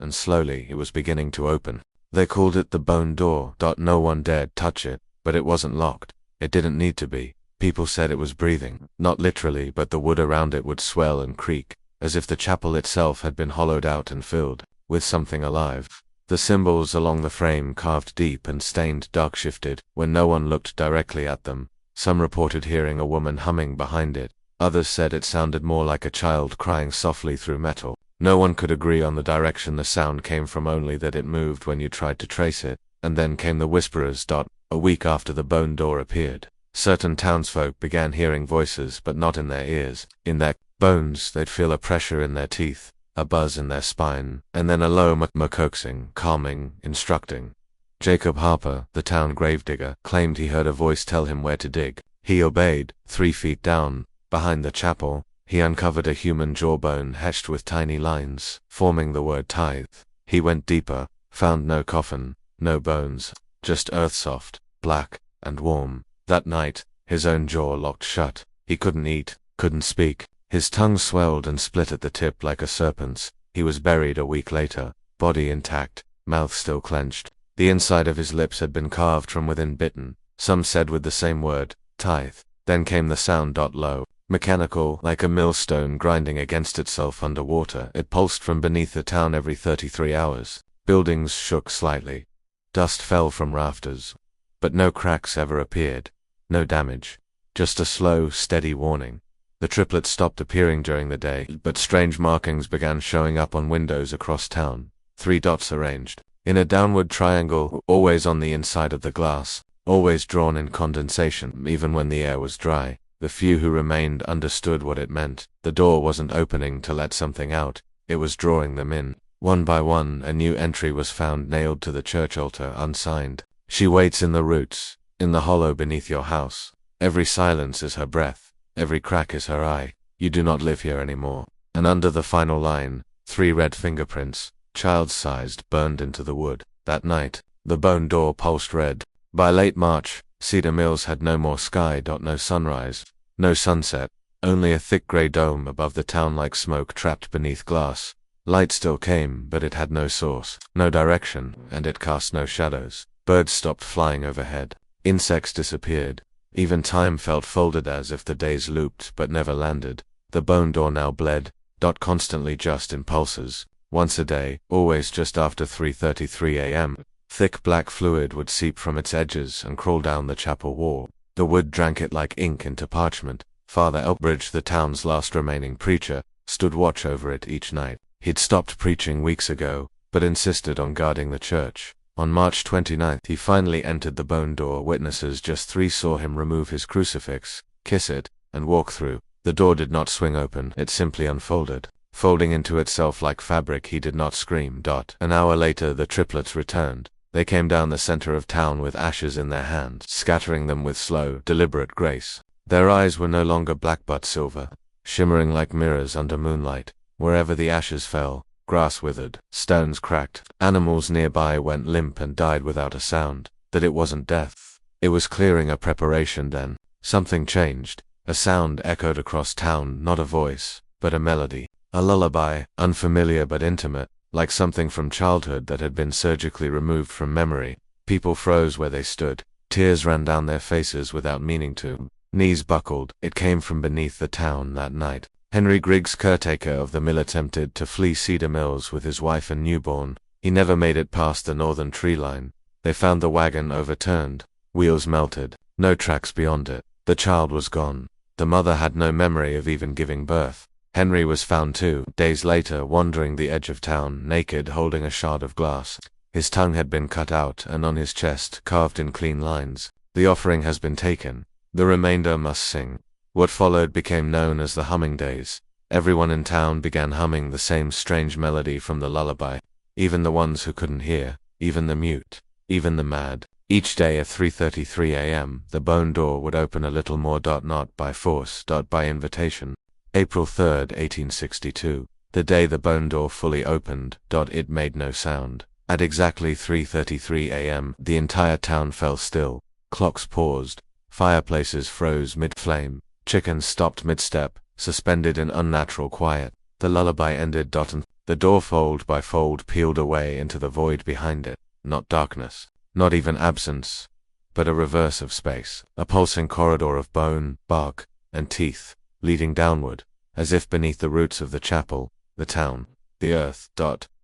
And slowly it was beginning to open. They called it the bone door. No one dared touch it, but it wasn't locked. It didn't need to be. People said it was breathing, not literally, but the wood around it would swell and creak, as if the chapel itself had been hollowed out and filled with something alive. The symbols along the frame, carved deep and stained dark, shifted when no one looked directly at them. Some reported hearing a woman humming behind it. Others said it sounded more like a child crying softly through metal. No one could agree on the direction the sound came from, only that it moved when you tried to trace it. And then came the whisperers. A week after the bone door appeared, certain townsfolk began hearing voices, but not in their ears. In their bones, they'd feel a pressure in their teeth, a buzz in their spine, and then a low coaxing, calming, instructing. Jacob Harper, the town gravedigger, claimed he heard a voice tell him where to dig. He obeyed. 3 feet down, behind the chapel, he uncovered a human jawbone hatched with tiny lines, forming the word tithe. He went deeper, found no coffin, no bones, just earth, soft, black, and warm. That night, his own jaw locked shut. He couldn't eat, couldn't speak. His tongue swelled and split at the tip like a serpent's. He was buried a week later, body intact, mouth still clenched. The inside of his lips had been carved from within, bitten. Some said with the same word, tithe. Then came the sound. Low, mechanical, like a millstone grinding against itself under water. It pulsed from beneath the town every 33 hours. Buildings shook slightly. Dust fell from rafters. But no cracks ever appeared. No damage. Just a slow, steady warning. The triplets stopped appearing during the day, but strange markings began showing up on windows across town. 3 dots arranged in a downward triangle, always on the inside of the glass, always drawn in condensation, even when the air was dry. The few who remained understood what it meant. The door wasn't opening to let something out, it was drawing them in. One by one, a new entry was found nailed to the church altar, unsigned. She waits in the roots, in the hollow beneath your house. Every silence is her breath, every crack is her eye. You do not live here anymore. And under the final line, 3 red fingerprints, child-sized, burned into the wood. That night, the bone door pulsed red. By late March, Cedar Mills had no more sky. No sunrise, no sunset, only a thick gray dome above the town like smoke trapped beneath glass. Light still came, but it had no source, no direction, and it cast no shadows. Birds stopped flying overhead. Insects disappeared. Even time felt folded, as if the days looped but never landed. The bone door now bled, constantly, just in pulses. Once a day, always just after 3:33 a.m., thick black fluid would seep from its edges and crawl down the chapel wall. The wood drank it like ink into parchment. Father Elbridge, the town's last remaining preacher, stood watch over it each night. He'd stopped preaching weeks ago, but insisted on guarding the church. On March 29th, he finally entered the bone door. Witnesses, just 3, saw him remove his crucifix, kiss it, and walk through. The door did not swing open, it simply unfolded, folding into itself like fabric. He did not scream. An hour later, the triplets returned. They came down the center of town with ashes in their hands, scattering them with slow, deliberate grace. Their eyes were no longer black but silver, shimmering like mirrors under moonlight. Wherever the ashes fell, grass withered, stones cracked, animals nearby went limp and died without a sound. That it wasn't death. It was clearing, a preparation. Then something changed. A sound echoed across town, not a voice, but a melody. A lullaby, unfamiliar but intimate, like something from childhood that had been surgically removed from memory. People froze where they stood. Tears ran down their faces without meaning to. Knees buckled. It came from beneath the town that night. Henry Griggs, caretaker of the mill, attempted to flee Cedar Mills with his wife and newborn. He never made it past the northern tree line. They found the wagon overturned, wheels melted, no tracks beyond it. The child was gone. The mother had no memory of even giving birth. Henry was found 2 days later, wandering the edge of town, naked, holding a shard of glass. His tongue had been cut out, and on his chest, carved in clean lines, "The offering has been taken. The remainder must sing." What followed became known as the humming days. Everyone in town began humming the same strange melody from the lullaby. Even the ones who couldn't hear, even the mute, even the mad. Each day at 3:33 a.m., the bone door would open a little more. Not by force, by invitation. April 3rd, 1862. The day the bone door fully opened. It made no sound. At exactly 3:33 a.m., the entire town fell still. Clocks paused. Fireplaces froze mid-flame. Chickens stopped mid-step, suspended in unnatural quiet. The lullaby ended. And the door, fold by fold, peeled away into the void behind it. Not darkness. Not even absence. but a reverse of space, a pulsing corridor of bone, bark, and teeth, leading downward, as if beneath the roots of the chapel, the town, the earth.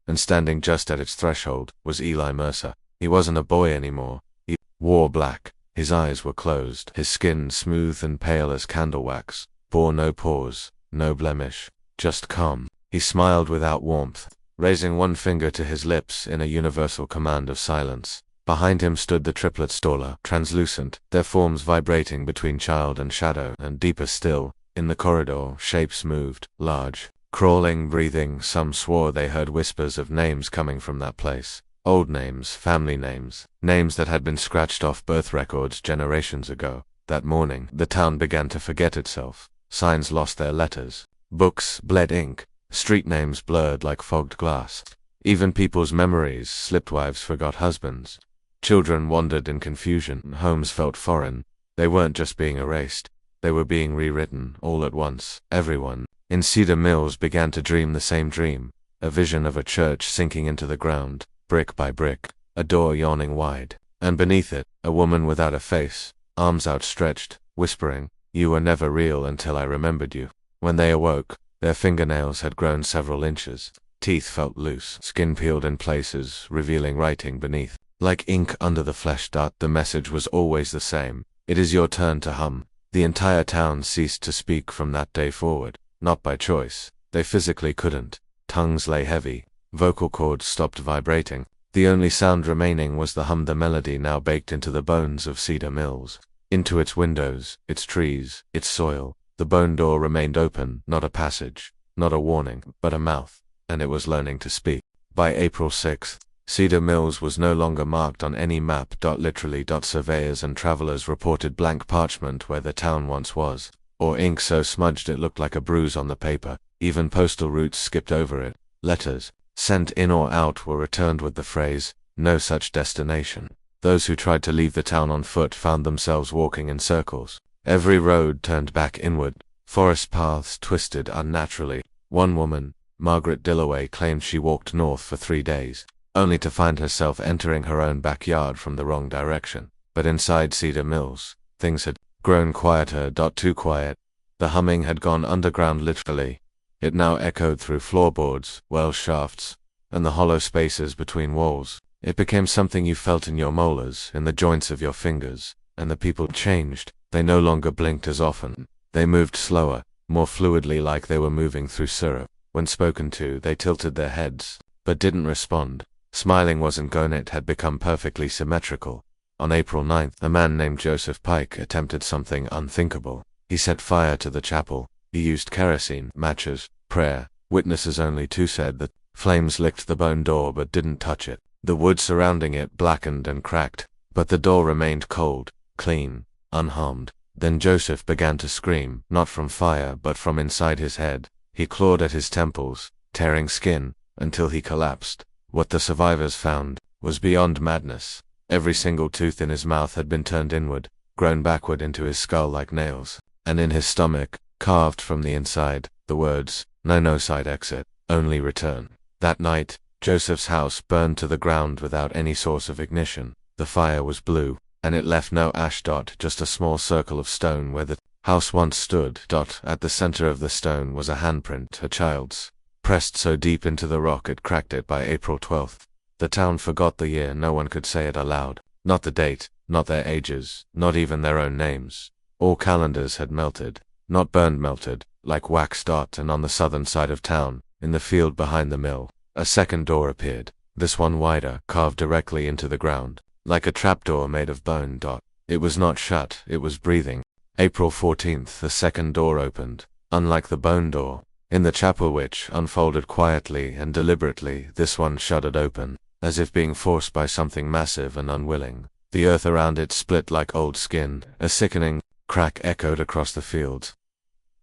And standing just at its threshold was Eli Mercer. He wasn't a boy anymore. He wore black. His eyes were closed, his skin smooth and pale as candle wax, bore no pores, no blemish, just calm. He smiled without warmth, raising one finger to his lips in a universal command of silence. Behind him stood the triplets, taller, translucent, their forms vibrating between child and shadow, and deeper still, in the corridor, shapes moved, large, crawling, breathing. Some swore they heard whispers of names coming from that place. Old names, family names, names that had been scratched off birth records generations ago. That morning, the town began to forget itself. Signs lost their letters. Books bled ink. Street names blurred like fogged glass. Even people's memories slipped. Wives forgot husbands. Children wandered in confusion. Homes felt foreign. They weren't just being erased. They were being rewritten, all at once. Everyone in Cedar Mills began to dream the same dream. A vision of a church sinking into the ground, brick by brick, a door yawning wide, and beneath it, a woman without a face, arms outstretched, whispering, "You were never real until I remembered you." When they awoke, their fingernails had grown several inches. Teeth felt loose, skin peeled in places, revealing writing beneath. Like ink under the flesh. The message was always the same. It is your turn to hum. The entire town ceased to speak from that day forward. Not by choice. They physically couldn't. Tongues lay heavy. Vocal cords stopped vibrating. The only sound remaining was the hum, the melody now baked into the bones of Cedar Mills. Into its windows, its trees, its soil. The bone door remained open, not a passage, not a warning, but a mouth, and it was learning to speak. By April 6th, Cedar Mills was no longer marked on any map. Literally. Surveyors and travelers reported blank parchment where the town once was, or ink so smudged it looked like a bruise on the paper. Even postal routes skipped over it. Letters, sent in or out, were returned with the phrase, "No such destination." Those who tried to leave the town on foot found themselves walking in circles. Every road turned back inward. Forest paths twisted unnaturally. One woman, Margaret Dillaway, claimed she walked north for 3 days, only to find herself entering her own backyard from the wrong direction. But inside Cedar Mills, things had grown quieter. Too quiet. The humming had gone underground literally. It now echoed through floorboards, well shafts, and the hollow spaces between walls. It became something you felt in your molars, in the joints of your fingers, and the people changed. They no longer blinked as often. They moved slower, more fluidly, like they were moving through syrup. When spoken to, they tilted their heads, but didn't respond. Smiling wasn't gone. It had become perfectly symmetrical. On April 9th, a man named Joseph Pike attempted something unthinkable. He set fire to the chapel. He used kerosene, matches, prayer. Witnesses only two said that flames licked the bone door but didn't touch it. The wood surrounding it blackened and cracked, but the door remained cold, clean, unharmed. Then Joseph began to scream, not from fire but from inside his head. He clawed at his temples, tearing skin, until he collapsed. What the survivors found was beyond madness. Every single tooth in his mouth had been turned inward, grown backward into his skull like nails, and in his stomach, carved from the inside, the words, "No side exit, only return." That night, Joseph's house burned to the ground without any source of ignition. The fire was blue, and it left no ash. Just a small circle of stone where the house once stood. At the center of the stone was a handprint, a child's, pressed so deep into the rock it cracked it. By April 12th, the town forgot the year. No one could say it aloud. Not the date, not their ages, not even their own names. All calendars had melted. Not burned, melted, like wax. And on the southern side of town, in the field behind the mill, a second door appeared, this one wider, carved directly into the ground, like a trapdoor made of bone. It was not shut, it was breathing. April 14th, the second door opened, unlike the bone door in the chapel, which unfolded quietly and deliberately. This one shuddered open, as if being forced by something massive and unwilling. The earth around it split like old skin. A sickening crack echoed across the fields,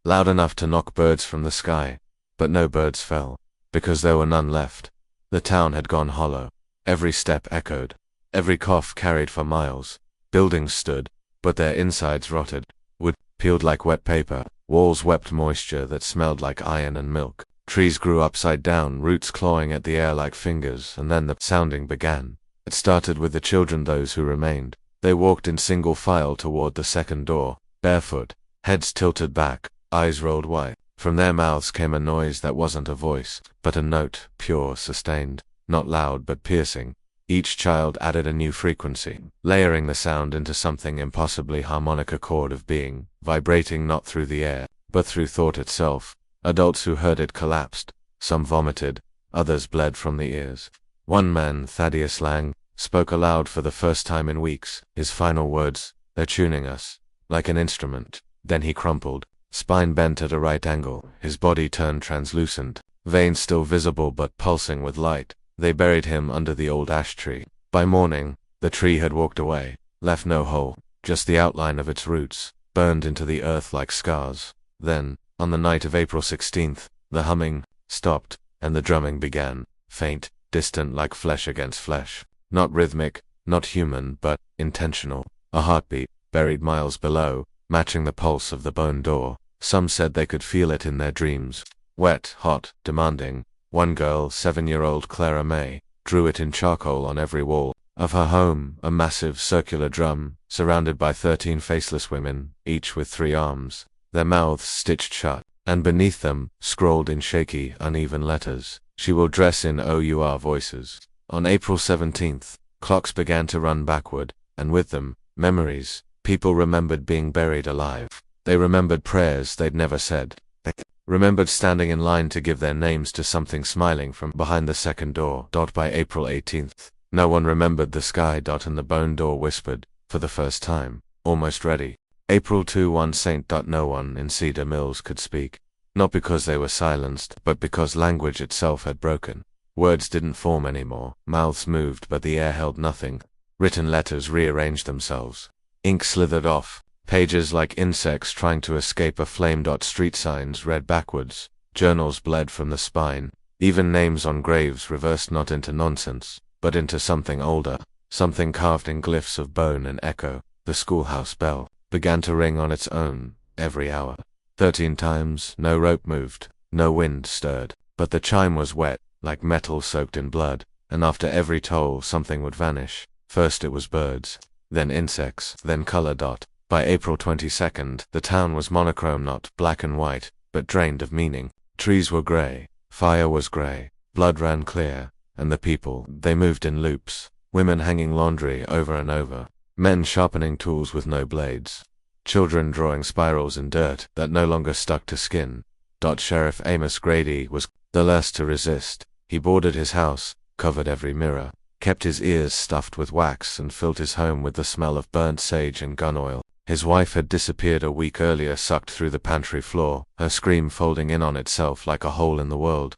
loud enough to knock birds from the sky, but no birds fell, because there were none left. The town had gone hollow. Every step echoed. Every cough carried for miles. Buildings stood, but their insides rotted. Wood peeled like wet paper. Walls wept moisture that smelled like iron and milk. Trees grew upside down, roots clawing at the air like fingers, and then the sounding began. It started with the children, those who remained. They walked in single file toward the second door, barefoot, heads tilted back, eyes rolled wide. From their mouths came a noise that wasn't a voice, but a note, pure, sustained, not loud but piercing. Each child added a new frequency, layering the sound into something impossibly harmonic, a chord of being, vibrating not through the air, but through thought itself. Adults who heard it collapsed. Some vomited, others bled from the ears. One man, Thaddeus Lang, spoke aloud for the first time in weeks, his final words, "They're tuning us, like an instrument." Then he crumpled, spine bent at a right angle, his body turned translucent, veins still visible but pulsing with light. They buried him under the old ash tree. By morning, the tree had walked away, left no hole, just the outline of its roots, burned into the earth like scars. Then, on the night of April 16th, the humming stopped, and the drumming began, faint, distant like flesh against flesh. Not rhythmic, not human, but intentional. A heartbeat, buried miles below, matching the pulse of the bone door. Some said they could feel it in their dreams. Wet, hot, demanding. One girl, 7-year-old Clara May, drew it in charcoal on every wall of her home, a massive circular drum, surrounded by 13 faceless women, each with 3 arms, their mouths stitched shut, and beneath them, scrawled in shaky, uneven letters, "She will dress in our voices." On April 17th, clocks began to run backward, and with them, memories. People remembered being buried alive. They remembered prayers they'd never said. They remembered standing in line to give their names to something smiling from behind the second door. By April 18th, no one remembered the sky. And the bone door whispered, for the first time, "Almost ready." April 21 Saint. No one in Cedar Mills could speak. Not because they were silenced, but because language itself had broken. Words didn't form anymore. Mouths moved, but the air held nothing. Written letters rearranged themselves. Ink slithered off. Pages like insects trying to escape a flame. Street signs read backwards. Journals bled from the spine. Even names on graves reversed not into nonsense, but into something older, something carved in glyphs of bone and echo. The schoolhouse bell began to ring on its own, every hour. 13 times, no rope moved, no wind stirred, but the chime was wet, like metal soaked in blood, and after every toll something would vanish. First it was birds, then insects, then color. By April 22nd, the town was monochrome, not black and white, but drained of meaning. Trees were gray, fire was gray, blood ran clear, and the people, they moved in loops. Women hanging laundry over and over, men sharpening tools with no blades, children drawing spirals in dirt that no longer stuck to skin. Sheriff Amos Grady was the last to resist. He boarded his house, covered every mirror, kept his ears stuffed with wax, and filled his home with the smell of burnt sage and gun oil. His wife had disappeared a week earlier, sucked through the pantry floor, her scream folding in on itself like a hole in the world.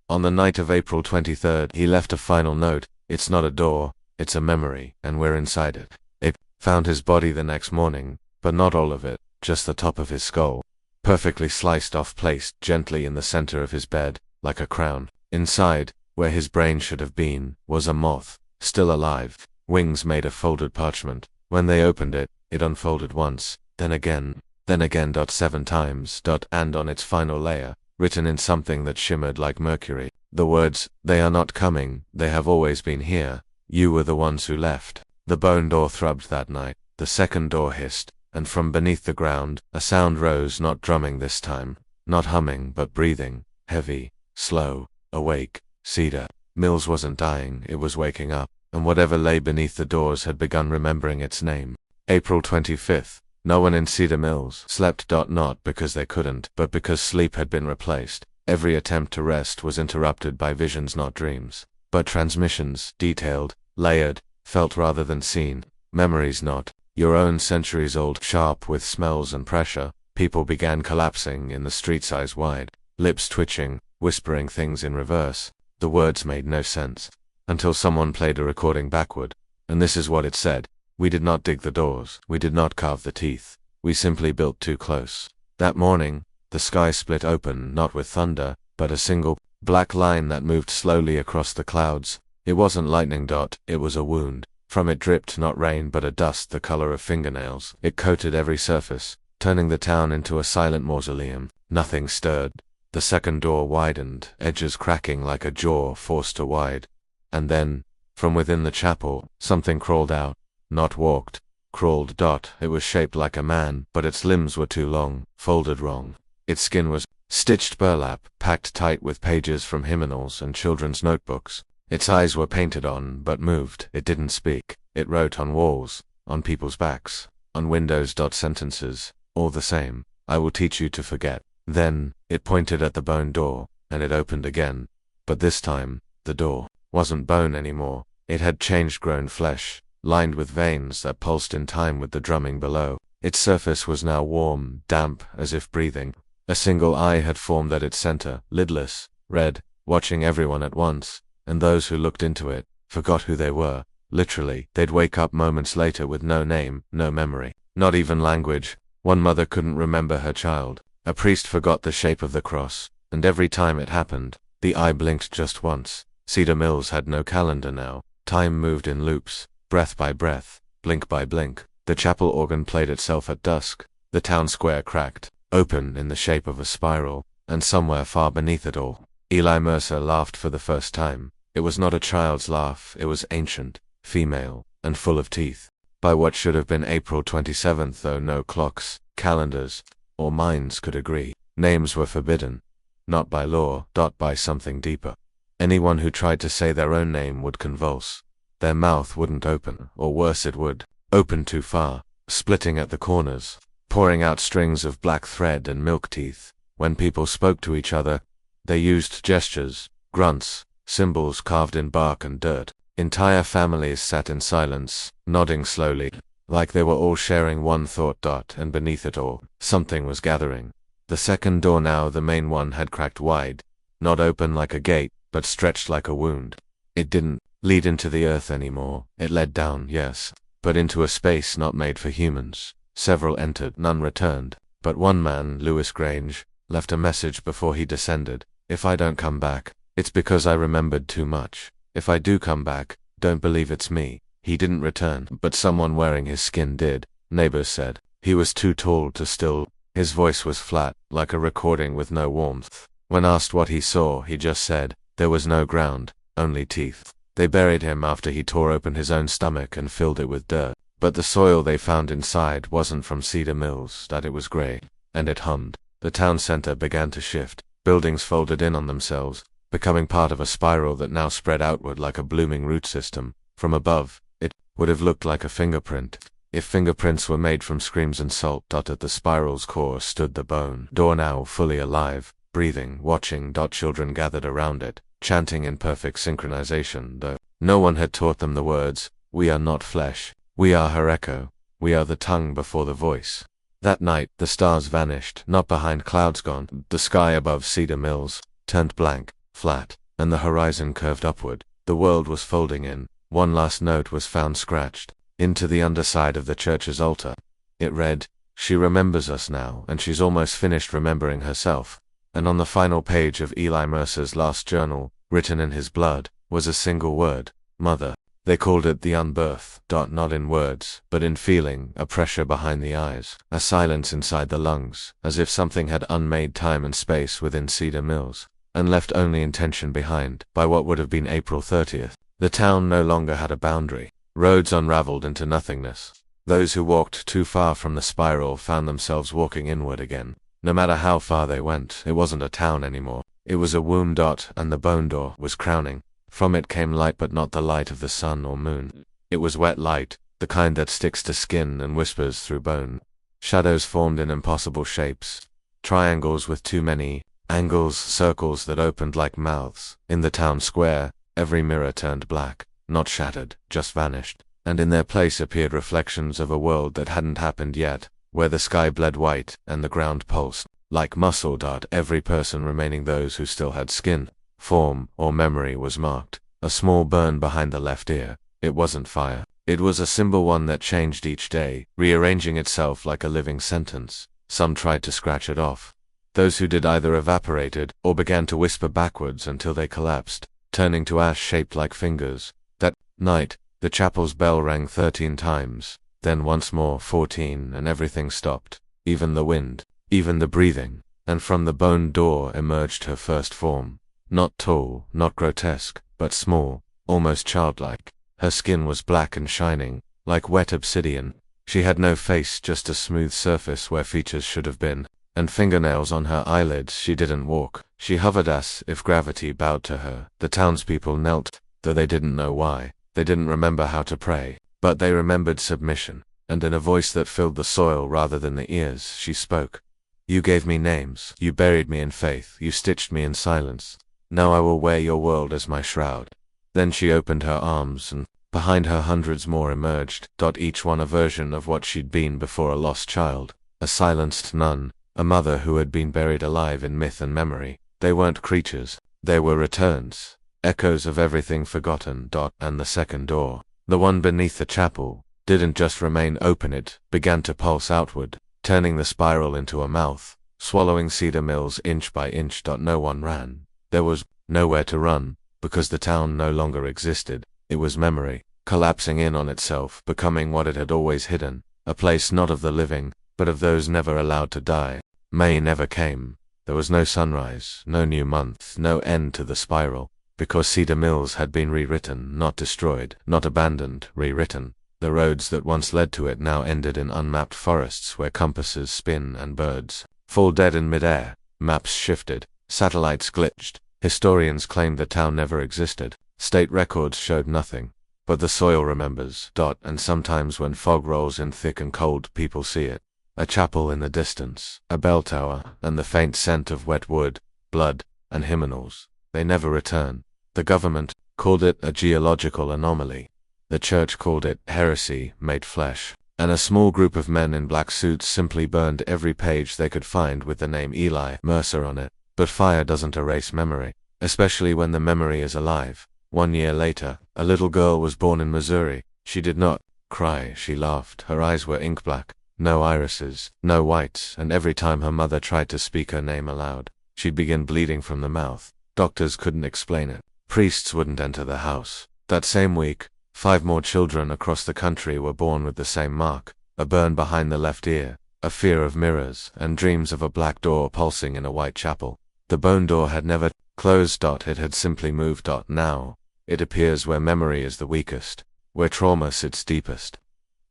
On the night of April 23rd, he left a final note: "It's not a door, it's a memory, and we're inside it." They found his body the next morning, but not all of it, just the top of his skull, perfectly sliced off, placed gently in the center of his bed, like a crown. Inside, where his brain should have been, was a moth, still alive, wings made of folded parchment. When they opened it, it unfolded once, then again, 7 times. And on its final layer, written in something that shimmered like mercury, the words, "They are not coming, they have always been here, you were the ones who left." The bone door throbbed that night, the second door hissed, and from beneath the ground, a sound rose, not drumming this time, not humming, but breathing, heavy, slow, awake. Cedar Mills wasn't dying, it was waking up, and whatever lay beneath the doors had begun remembering its name. April 25th. No one in Cedar Mills slept. Not because they couldn't, but because sleep had been replaced. Every attempt to rest was interrupted by visions, not dreams, but transmissions, detailed, layered, felt rather than seen. Memories, not your own, centuries old, sharp with smells and pressure. People began collapsing in the streets, eyes wide, lips twitching, whispering things in reverse. The words made no sense, until someone played a recording backward, and this is what it said: "We did not dig the doors, we did not carve the teeth, we simply built too close." That morning, the sky split open, not with thunder, but a single, black line that moved slowly across the clouds. It wasn't lightning. It was a wound. From it dripped not rain but a dust the color of fingernails. It coated every surface, turning the town into a silent mausoleum. Nothing stirred. The second door widened, edges cracking like a jaw forced to wide. And then, from within the chapel, something crawled out. not walked. Crawled. It was shaped like a man, but its limbs were too long, folded wrong. Its skin was stitched burlap, packed tight with pages from hymnals and children's notebooks. Its eyes were painted on, but moved. It didn't speak. It wrote on walls, on people's backs, on windows. Sentences, all the same. I will teach you to forget. Then, it pointed at the bone door, and it opened again. But this time, the door wasn't bone anymore. It had changed, grown flesh, lined with veins that pulsed in time with the drumming below. Its surface was now warm, damp, as if breathing. A single eye had formed at its center, lidless, red, watching everyone at once, and those who looked into it forgot who they were. Literally, they'd wake up moments later with no name, no memory, not even language. One mother couldn't remember her child. A priest forgot the shape of the cross, and every time it happened, the eye blinked just once. Cedar Mills had no calendar now. Time moved in loops, breath by breath, blink by blink. The chapel organ played itself at dusk. The town square cracked, open in the shape of a spiral, and somewhere far beneath it all, Eli Mercer laughed for the first time. It was not a child's laugh, it was ancient, female, and full of teeth. By what should have been April 27th, though no clocks, calendars, or minds could agree. Names were forbidden. Not by law, by something deeper. Anyone who tried to say their own name would convulse. Their mouth wouldn't open, or worse it would open too far, splitting at the corners, pouring out strings of black thread and milk teeth. When people spoke to each other, they used gestures, grunts, symbols carved in bark and dirt. Entire families sat in silence, nodding slowly, like they were all sharing one thought. And beneath it all, something was gathering. The second door now, the main one, had cracked wide, not open like a gate, but stretched like a wound. It didn't lead into the earth anymore. It led down, yes, but into a space not made for humans. Several entered, none returned, but one man, Lewis Grange, left a message before he descended. If I don't come back, it's because I remembered too much. If I do come back, don't believe it's me. He didn't return, but someone wearing his skin did, neighbors said. He was too tall to still. His voice was flat, like a recording with no warmth. When asked what he saw, he just said, there was no ground, only teeth. They buried him after he tore open his own stomach and filled it with dirt. But the soil they found inside wasn't from Cedar Mills, that it was gray, and it hummed. The town center began to shift. Buildings folded in on themselves, becoming part of a spiral that now spread outward like a blooming root system. From above, it would have looked like a fingerprint, if fingerprints were made from screams and salt. At the spiral's core stood the bone door, now fully alive, breathing, watching. Children gathered around it, chanting in perfect synchronization, though no one had taught them the words. We are not flesh. We are her echo. We are the tongue before the voice. That night, the stars vanished, not behind clouds gone. The sky above Cedar Mills turned blank, flat, and the horizon curved upward. The world was folding in. One last note was found scratched into the underside of the church's altar. It read, she remembers us now, and she's almost finished remembering herself. And on the final page of Eli Mercer's last journal, written in his blood, was a single word, Mother. They called it the unbirth, not in words, but in feeling, a pressure behind the eyes, a silence inside the lungs, as if something had unmade time and space within Cedar Mills, and left only intention behind. By what would have been April 30th, the town no longer had a boundary. Roads unraveled into nothingness. Those who walked too far from the spiral found themselves walking inward again. No matter how far they went, it wasn't a town anymore. It was a womb. And the bone door was crowning. From it came light, but not the light of the sun or moon. It was wet light, the kind that sticks to skin and whispers through bone. Shadows formed in impossible shapes. Triangles with too many angles, circles that opened like mouths. In the town square, every mirror turned black, not shattered, just vanished. And in their place appeared reflections of a world that hadn't happened yet, where the sky bled white and the ground pulsed like muscle. Every person remaining, those who still had skin, form, or memory, was marked. A small burn behind the left ear. It wasn't fire. It was a symbol, one that changed each day, rearranging itself like a living sentence. Some tried to scratch it off. Those who did either evaporated, or began to whisper backwards until they collapsed, turning to ash shaped like fingers. That night, the chapel's bell rang 13 times, then once more 14, and everything stopped. Even the wind, even the breathing. And from the bone door emerged her first form. Not tall, not grotesque, but small, almost childlike. Her skin was black and shining, like wet obsidian. She had no face, just a smooth surface where features should have been, and fingernails on her eyelids. She didn't walk. She hovered as if gravity bowed to her. The townspeople knelt, though they didn't know why. They didn't remember how to pray, but they remembered submission, and in a voice that filled the soil rather than the ears, she spoke. You gave me names. You buried me in faith. You stitched me in silence. Now I will wear your world as my shroud. Then she opened her arms, and behind her hundreds more emerged, each one a version of what she'd been before: a lost child, a silenced nun, a mother who had been buried alive in myth and memory. They weren't creatures. They were returns, echoes of everything forgotten. And the second door, the one beneath the chapel, didn't just remain open, it began to pulse outward, turning the spiral into a mouth, swallowing Cedar Mills inch by inch. No one ran. There was nowhere to run, because the town no longer existed. It was memory, collapsing in on itself, becoming what it had always hidden, a place not of the living, but of those never allowed to die. May never came. There was no sunrise, no new month, no end to the spiral, because Cedar Mills had been rewritten, not destroyed, not abandoned, rewritten. The roads that once led to it now ended in unmapped forests where compasses spin and birds fall dead in midair. Maps shifted, satellites glitched. Historians claimed the town never existed. State records showed nothing. But the soil remembers. And sometimes when fog rolls in thick and cold, people see it. A chapel in the distance, a bell tower, and the faint scent of wet wood, blood, and hymnals. They never return. The government called it a geological anomaly. The church called it heresy made flesh. And a small group of men in black suits simply burned every page they could find with the name Eli Mercer on it. But fire doesn't erase memory, especially when the memory is alive. 1 year later, a little girl was born in Missouri. She did not cry, she laughed. Her eyes were ink black. No irises, no whites, and every time her mother tried to speak her name aloud, she'd begin bleeding from the mouth. Doctors couldn't explain it. Priests wouldn't enter the house. That same week, 5 more children across the country were born with the same mark, a burn behind the left ear, a fear of mirrors, and dreams of a black door pulsing in a white chapel. The bone door had never closed. It had simply moved. Now, it appears where memory is the weakest, where trauma sits deepest,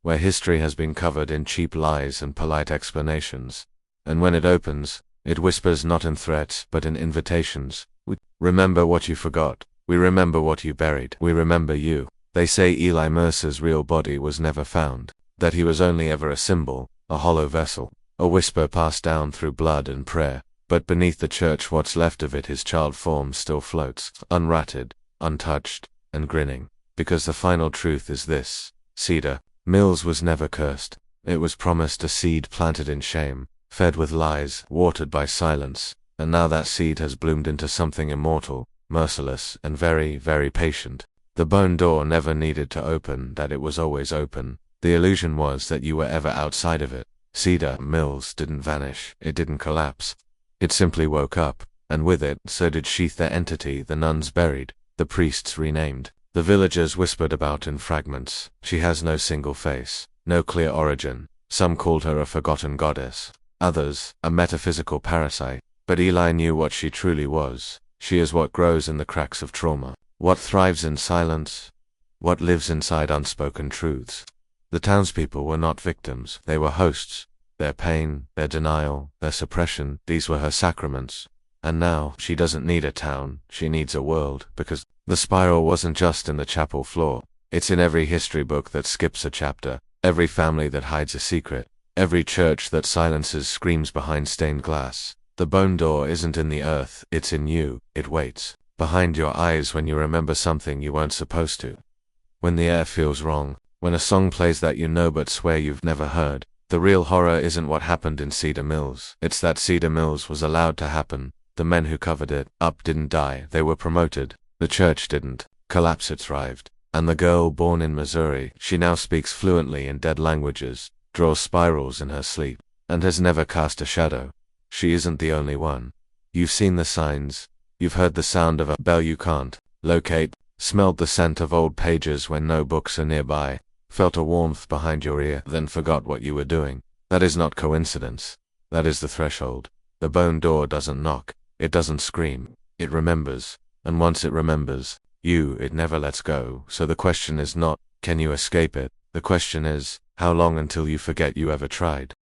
where history has been covered in cheap lies and polite explanations. And when it opens, it whispers not in threats but in invitations. We remember what you forgot. We remember what you buried. We remember you. They say Eli Mercer's real body was never found, that he was only ever a symbol, a hollow vessel, a whisper passed down through blood and prayer. But beneath the church, what's left of it, his child form still floats, unratted, untouched, and grinning. Because the final truth is this: Cedar Mills was never cursed. It was promised a seed planted in shame, fed with lies, watered by silence, and now that seed has bloomed into something immortal, merciless, and very, very patient. The bone door never needed to open, that it was always open. The illusion was that you were ever outside of it. Cedar Mills didn't vanish, it didn't collapse. It simply woke up, and with it, so did Sheath, their entity. The nuns buried, the priests renamed. The villagers whispered about in fragments. She has no single face, no clear origin. Some called her a forgotten goddess, others, a metaphysical parasite. But Eli knew what she truly was. She is what grows in the cracks of trauma, what thrives in silence, what lives inside unspoken truths. The townspeople were not victims, they were hosts. Their pain, their denial, their suppression, these were her sacraments. And now, she doesn't need a town, she needs a world, because the spiral wasn't just in the chapel floor. It's in every history book that skips a chapter, every family that hides a secret, every church that silences screams behind stained glass. The bone door isn't in the earth, it's in you. It waits behind your eyes when you remember something you weren't supposed to. When the air feels wrong, when a song plays that you know but swear you've never heard. The real horror isn't what happened in Cedar Mills. It's that Cedar Mills was allowed to happen. The men who covered it up didn't die, they were promoted. The church didn't collapse, it thrived. And the girl born in Missouri, she now speaks fluently in dead languages, draws spirals in her sleep, and has never cast a shadow. She isn't the only one. You've seen the signs. You've heard the sound of a bell you can't locate, smelled the scent of old pages when no books are nearby, felt a warmth behind your ear, then forgot what you were doing. That is not coincidence. That is the threshold. The bone door doesn't knock. It doesn't scream. It remembers. And once it remembers, it never lets go. So the question is not, can you escape it, The question is, how long until you forget you ever tried?